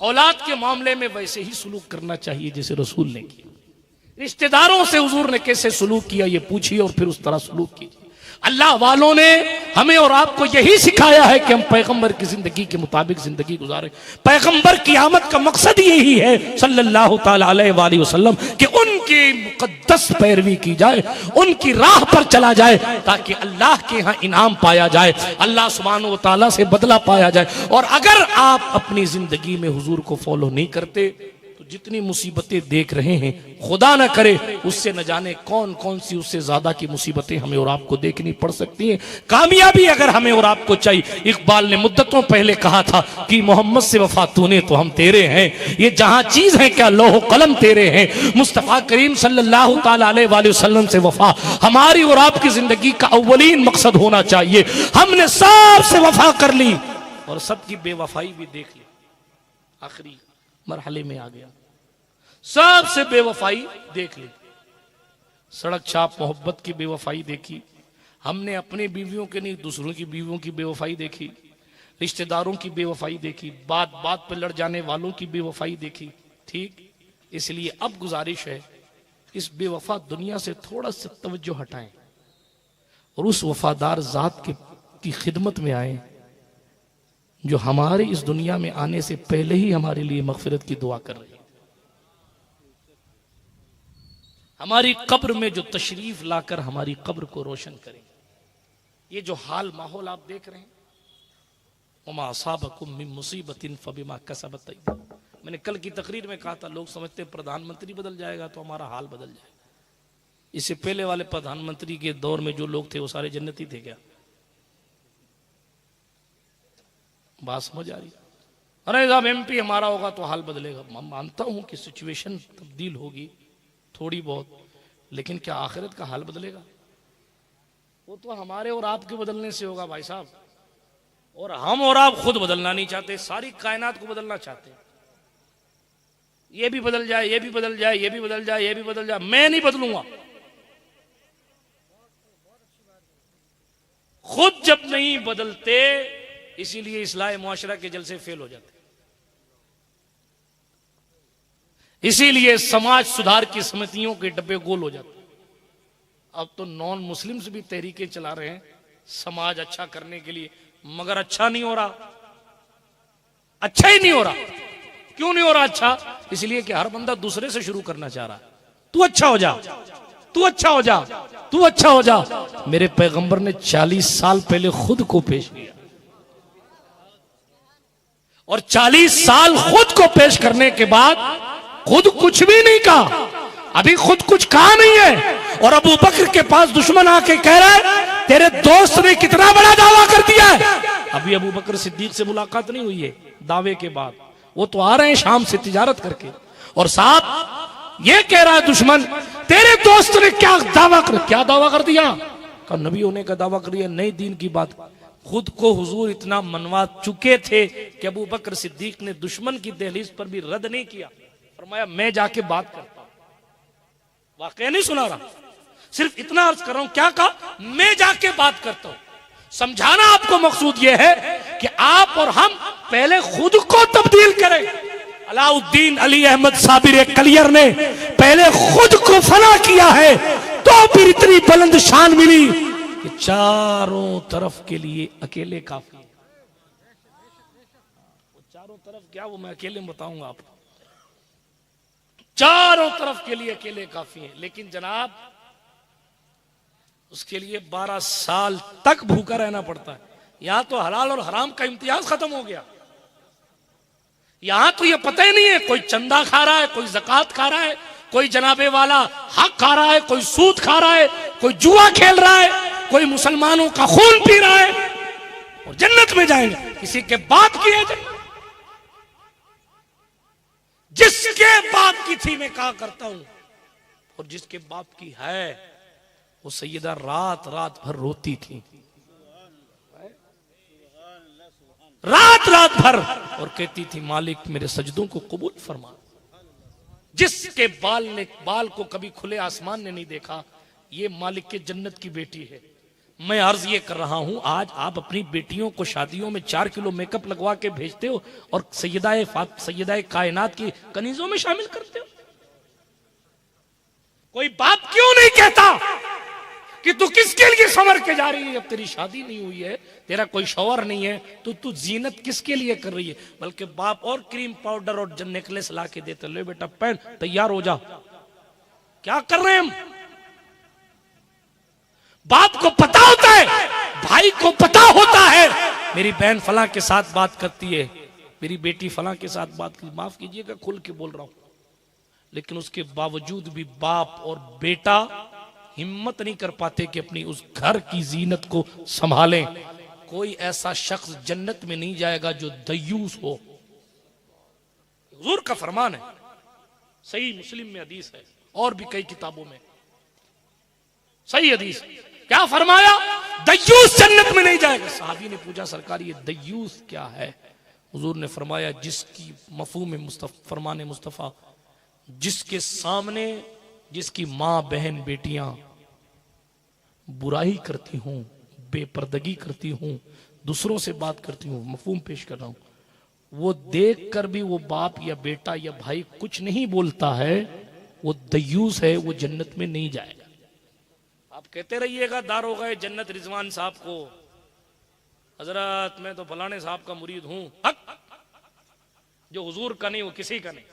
औलाद के मामले में वैसे ही सलूक करना चाहिए जैसे रसूल ने किया। रिश्तेदारों से हुजूर ने कैसे सलूक किया ये पूछिए और फिर उस तरह सलूक कीजिए। अल्लाह वालों ने हमें और आपको यही सिखाया है कि हम पैगंबर की जिंदगी के मुताबिक जिंदगी गुजारें। पैगंबर की आमद का मकसद यही है सल्लल्लाहु ताला अलैहि वसल्लम कि उनकी मुकद्दस पैरवी की जाए, उनकी राह पर चला जाए ताकि अल्लाह के यहाँ इनाम पाया जाए, अल्लाह सुब्हानहू व तआला से बदला पाया जाए। और अगर आप अपनी जिंदगी में हुजूर को फॉलो नहीं करते तो जितनी मुसीबतें देख रहे हैं, खुदा न करे उससे न जाने कौन कौन सी उससे ज्यादा की मुसीबतें हमें और आपको देखनी पड़ सकती हैं। कामयाबी अगर हमें और आपको चाहिए, इकबाल ने मुद्दतों पहले कहा था कि मोहम्मद से वफा तूने तो हम तेरे हैं, ये जहां चीज है क्या लौह कलम तेरे हैं। मुस्तफा करीम सल्लल्लाहु ताला अलैहि वसल्लम से वफा हमारी और आपकी जिंदगी का अव्वलीन मकसद होना चाहिए। हमने सबसे वफा कर ली और सबकी बेवफाई भी देख ली, आखिरी मरहले में आ गया, सबसे बेवफाई देख ली। सड़क छाप मोहब्बत की बेवफाई देखी हमने, अपने बीवियों के नहीं दूसरों की बीवियों की बेवफाई देखी, रिश्तेदारों की बेवफाई देखी, बात बात पर लड़ जाने वालों की बेवफाई देखी। ठीक, इसलिए अब गुजारिश है इस बेवफा दुनिया से थोड़ा सा तवज्जो हटाएं और उस वफादार जात की खिदमत में आए जो हमारे इस दुनिया में आने से पहले ही हमारे लिए मगफिरत की दुआ कर रही है। हमारी कब्र में जो तशरीफ लाकर हमारी कब्र को रोशन करें। ये जो हाल माहौल आप देख रहे हैं, वमा असाबकुम मिन मुसीबतिन फबिमा कसबत अयदीकुम। मैंने कल की तकरीर में कहा था, लोग समझते हैं प्रधानमंत्री बदल जाएगा तो हमारा हाल बदल जाएगा। इससे पहले वाले प्रधानमंत्री के दौर में जो लोग थे वो सारे जन्नती थे क्या? बात समझ आ रही? अरे साहब एमपी हमारा होगा तो हाल बदलेगा। मैं मानता हूं कि सिचुएशन तब्दील होगी थोड़ी बहुत, लेकिन क्या आखिरत का हाल बदलेगा? वो तो हमारे और आपके बदलने से होगा भाई साहब। और हम और आप खुद बदलना नहीं चाहते, सारी कायनात को बदलना चाहते हैं। ये भी बदल जाए, ये भी बदल जाए, ये भी बदल जाए, ये भी बदल जाए, मैं नहीं बदलूंगा। खुद जब नहीं बदलते इसीलिए इस्लाह मुआशरा के जलसे फेल हो जाते, इसीलिए समाज सुधार की समितियों के डब्बे गोल हो जाते। अब तो नॉन मुस्लिम्स भी तहरीकें चला रहे हैं समाज अच्छा करने के लिए, मगर अच्छा नहीं हो रहा, अच्छा ही नहीं हो रहा। क्यों नहीं हो रहा अच्छा? इसलिए कि हर बंदा दूसरे से शुरू करना चाह रहा है। तू अच्छा हो जा, तू अच्छा हो जा, तू अच्छा हो जा। मेरे पैगंबर ने 40 साल पहले खुद को पेश किया और 40 साल खुद को पेश करने के बाद खुद कुछ भी नहीं कहा, अभी खुद कुछ कहा नहीं है। और अबू बकर के पास दुश्मन आके कह रहा है तेरे दोस्त ने कितना बड़ा दावा कर दिया है। अभी अबू बकर सिद्दीक से मुलाकात नहीं हुई है दावे के बाद, वो तो आ रहे हैं शाम से तिजारत करके, और साथ ये कह रहा है दुश्मन तेरे दोस्त ने क्या दावा कर दिया? कहा नबी होने का दावा कर दिया, नई दीन की बात। खुद को हुजूर इतना मनवा चुके थे कि अबू बकर सिद्दीक ने दुश्मन की दहलीज पर भी रद्द नहीं किया, फरमाया मैं जाके बात करता हूं। वाकया नहीं सुना रहा, सिर्फ इतना अर्ज कर रहा हूं। क्या कहा? मैं जाके बात करता हूं। समझाना आपको मकसूद यह है कि आप और हम पहले खुद को तब्दील करें। अलाउद्दीन अली अहमद साबिर कलियर ने पहले खुद को फना किया है तो फिर इतनी बुलंद शान मिली कि चारों तरफ के लिए अकेले काफी है। चारों तरफ क्या, वो मैं अकेले बताऊंगा आपको। चारों तरफ के लिए अकेले काफी है, लेकिन जनाब उसके लिए 12 साल तक भूखा रहना पड़ता है। यहां तो हलाल और हराम का इम्तियाज खत्म हो गया। यहां तो ये पता ही नहीं है, कोई चंदा खा रहा है, कोई ज़कात खा रहा है, कोई जनाबे वाला हक खा रहा है, कोई सूद खा रहा है, कोई जुआ खेल रहा है, कोई मुसलमानों का खून पी रहा है, और जन्नत में जाएंगे किसी के बाप की है। जिसके बाप की थी मैं कहा करता हूं, और जिसके बाप की है वो सैयदा रात रात भर रोती थी, रात रात भर, और कहती थी मालिक मेरे सजदों को कबूल फरमा। जिसके बाल को कभी खुले आसमान ने नहीं देखा, ये मालिक के जन्नत की बेटी है। मैं अर्ज ये कर रहा हूं, आज आप अपनी बेटियों को शादियों में 4 किलो मेकअप लगवा के भेजते हो और सैयदाए कायनात की कनीजों में शामिल करते हो। कोई बाप क्यों नहीं कहता कि तू किसके लिए संवर के जा रही है? जब तेरी शादी नहीं हुई है, तेरा कोई शौहर नहीं है, तो तू जीनत किसके लिए कर रही है? बल्कि बाप और क्रीम पाउडर और नेकलेस ला के देते, ले बेटा पहन, तैयार हो जा। क्या कर रहे हैं हम? बाप को पता होता है, भाई को पता होता है, मेरी बहन फलां के साथ बात करती है, मेरी बेटी फलां के साथ बात की, माफ कीजिएगा खुल के बोल रहा हूं, लेकिन उसके बावजूद भी बाप और बेटा हिम्मत नहीं कर पाते कि अपनी उस घर की जीनत को संभालें। कोई ऐसा शख्स जन्नत में नहीं जाएगा जो दयूस हो। हुजूर का फरमान है, सही मुस्लिम में हदीस है और भी कई किताबों में सही हदीस। क्या फरमाया? दयूस जन्नत में नहीं जाएगा। साहबी ने पूछा सरकार ये दयूस क्या है? हुजूर ने फरमाया जिसकी मफहूम फरमान मुस्तफ़ा, जिसके सामने जिसकी माँ बहन बेटियां बुराई करती हूं, बेपर्दगी करती हूं, दूसरों से बात करती हूं, मफहूम पेश कर रहा हूं, वो देख कर भी वो बाप या बेटा या भाई कुछ नहीं बोलता है, वो दयूस है, वो जन्नत में नहीं जाएगा। आप कहते रहिएगा दारोगा जन्नत रिजवान साहब को, हजरत मैं तो फलाने साहब का मुरीद हूं, हक जो हुजूर का नहीं वो किसी का नहीं,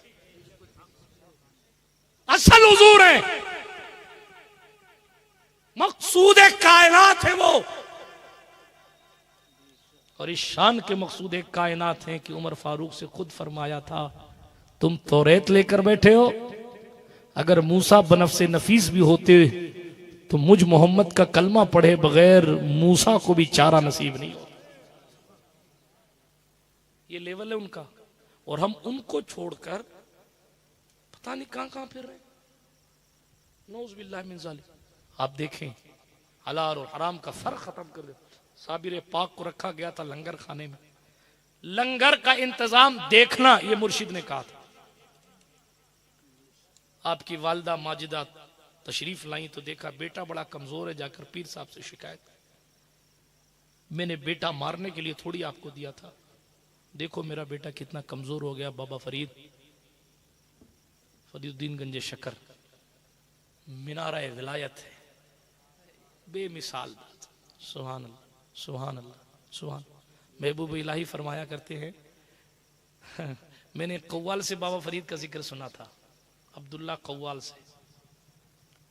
असल हुजूर है, मकसूद कायनात है वो। और इस शान के मकसूद कायनात हैं कि उमर फारूक से खुद फरमाया था, तुम तौरेत लेकर बैठे हो, अगर मूसा बनफ्से नफीस भी होते तो मुझ मोहम्मद का कलमा पढ़े बगैर मूसा को भी चारा नसीब नहीं होता। ये लेवल है उनका। और हम उनको छोड़कर पता नहीं कहां कहां फिर रहे। नौज़ुबिल्लाह मिन ज़ालिक। आप देखें हलाल और हराम का फर्क खत्म कर दे। साबिर पाक को रखा गया था लंगर खाने में, लंगर का इंतजाम देखना ये मुर्शिद ने कहा था। आपकी वालिदा माजिदा तशरीफ लाई तो देखा बेटा बड़ा कमजोर है, जाकर पीर साहब से शिकायत, मैंने बेटा मारने के लिए थोड़ी आपको दिया था, देखो मेरा बेटा कितना कमजोर हो गया। बाबा फरीदुद्दीन गंजे शकर मीनारा विलायत है, बेमिसाल बात। सुभान अल्लाह, सुभान अल्लाह, सुभान। महबूब इलाही फरमाया करते हैं मैंने कव्वाल से बाबा फरीद का जिक्र सुना था, अब्दुल्ला कव्वाल से।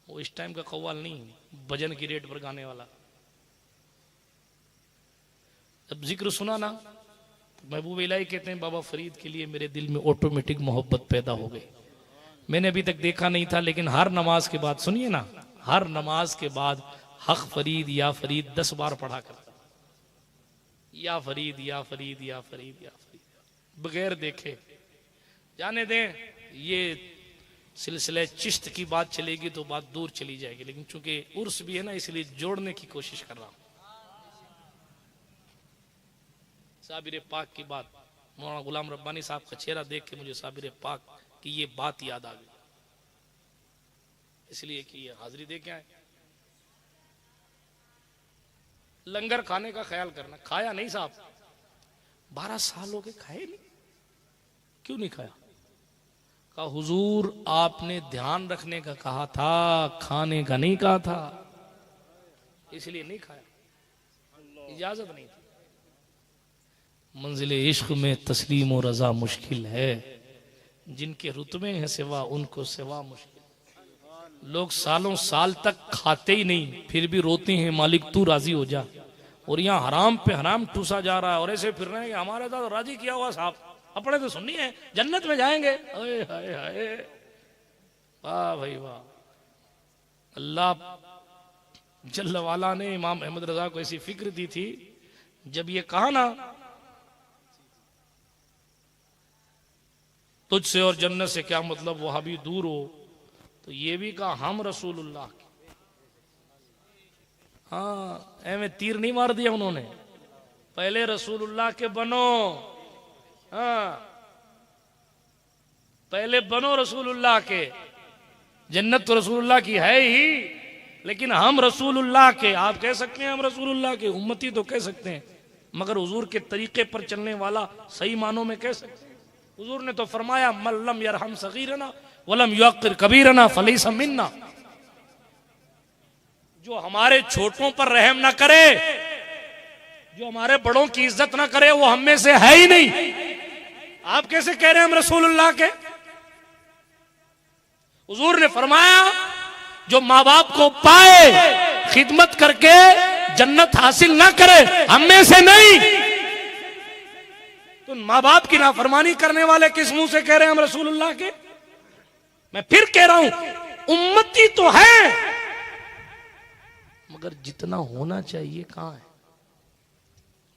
वो इस टाइम का कव्वाल नहीं, भजन की रेट पर गाने वाला। जब जिक्र सुना ना, महबूब इलाही कहते हैं बाबा फरीद के लिए मेरे दिल में ऑटोमेटिक मोहब्बत पैदा हो गई। मैंने अभी तक देखा नहीं था, लेकिन हर नमाज के बाद, सुनिए ना, हर नमाज के बाद हक फरीद या फरीद 10 बार पढ़ा करता, या फरीद या फरीद या फरीद या फरीद, बगैर देखे। जाने दें, ये सिलसिले चिश्त की बात चलेगी तो बात दूर चली जाएगी, लेकिन चूंकि उर्स भी है ना, इसलिए जोड़ने की कोशिश कर रहा हूं। साबिर पाक की बात, मौलाना गुलाम रब्बानी साहब का चेहरा देख के मुझे साबिर पाक की ये बात याद आ गई, इसलिए कि ये हाजिरी दे के आए। लंगर खाने का ख्याल करना। खाया नहीं साहब, 12 साल हो गए खाए नहीं। क्यों नहीं खाया? कहा हुजूर आपने ध्यान रखने का कहा था, खाने का नहीं कहा था, इसलिए नहीं खाया, इजाजत नहीं थी। मंजिले इश्क में तस्लीम और रजा मुश्किल है, जिनके रुतबे हैं सिवा उनको सिवा मुश्किल। लोग सालों साल तक खाते ही नहीं, फिर भी रोते हैं मालिक तू राजी हो जा। और यहाँ हराम पे हराम टूसा जा रहा है, और ऐसे फिर रहे हैं कि हमारे साथ राजी किया हुआ साहब, अपने तो सुननी है, जन्नत में जाएंगे। हाय हाय हाय, वाह भाई वाह। अल्लाह जल्ल वाला ने इमाम अहमद रजा को ऐसी फिक्र दी थी, जब ये कहा ना तुझसे और जन्नत से क्या मतलब, वहाबी दूर हो, तो ये भी कहा हम रसूलुल्लाह के। हाँ, ऐਵੇਂ तीर नहीं मार दिया उन्होंने, पहले रसूलुल्लाह के बनो। हाँ, पहले बनो रसूलुल्लाह के। जन्नत तो रसूलुल्लाह की है ही, लेकिन हम रसूलुल्लाह के, आप कह सकते हैं हम रसूलुल्लाह के उम्मती तो कह सकते हैं, मगर हुजूर के तरीके पर चलने वाला सही मानों में कह सकते हैं। हुजूर ने तो फरमाया मल्लम यरहम सगीरना वलम युक्किर कबीरना फलैसा मिन्ना। जो हमारे छोटों पर रहम ना करे, जो हमारे बड़ों की इज्जत ना करे, वो हम में से है ही नहीं। आप कैसे कह रहे हैं हम रसूलुल्लाह के? हुजूर ने फरमाया जो माँ बाप को पाए खिदमत करके जन्नत हासिल ना करे, हम में से नहीं। तो माँ बाप की नाफरमानी करने वाले किस मुंह से कह रहे हैं हम रसूलुल्लाह के? मैं फिर कह रहा हूं उम्मती तो है, मगर जितना होना चाहिए कहां है।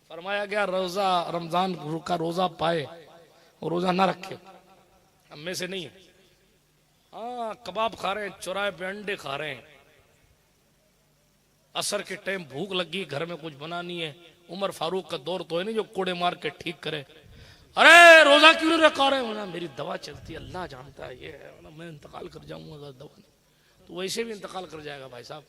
फरमाया गया रोजा रमजान का रोजा पाए और रोजा ना रखे, हम में से नहीं है। हाँ, कबाब खा रहे हैं, चौराहे पे अंडे खा रहे हैं, असर के टाइम भूख लगी, घर में कुछ बनानी है। उमर फारूक का दौर तो है नहीं जो कोड़े मार के ठीक करे। अरे रोजा क्यों नहीं रखा रहे हो? मेरी दवा चलती है, अल्लाह जानता है, ये मैं इंतकाल कर जाऊंगा अगर दवा नहीं तो वैसे भी इंतकाल कर जाएगा भाई साहब।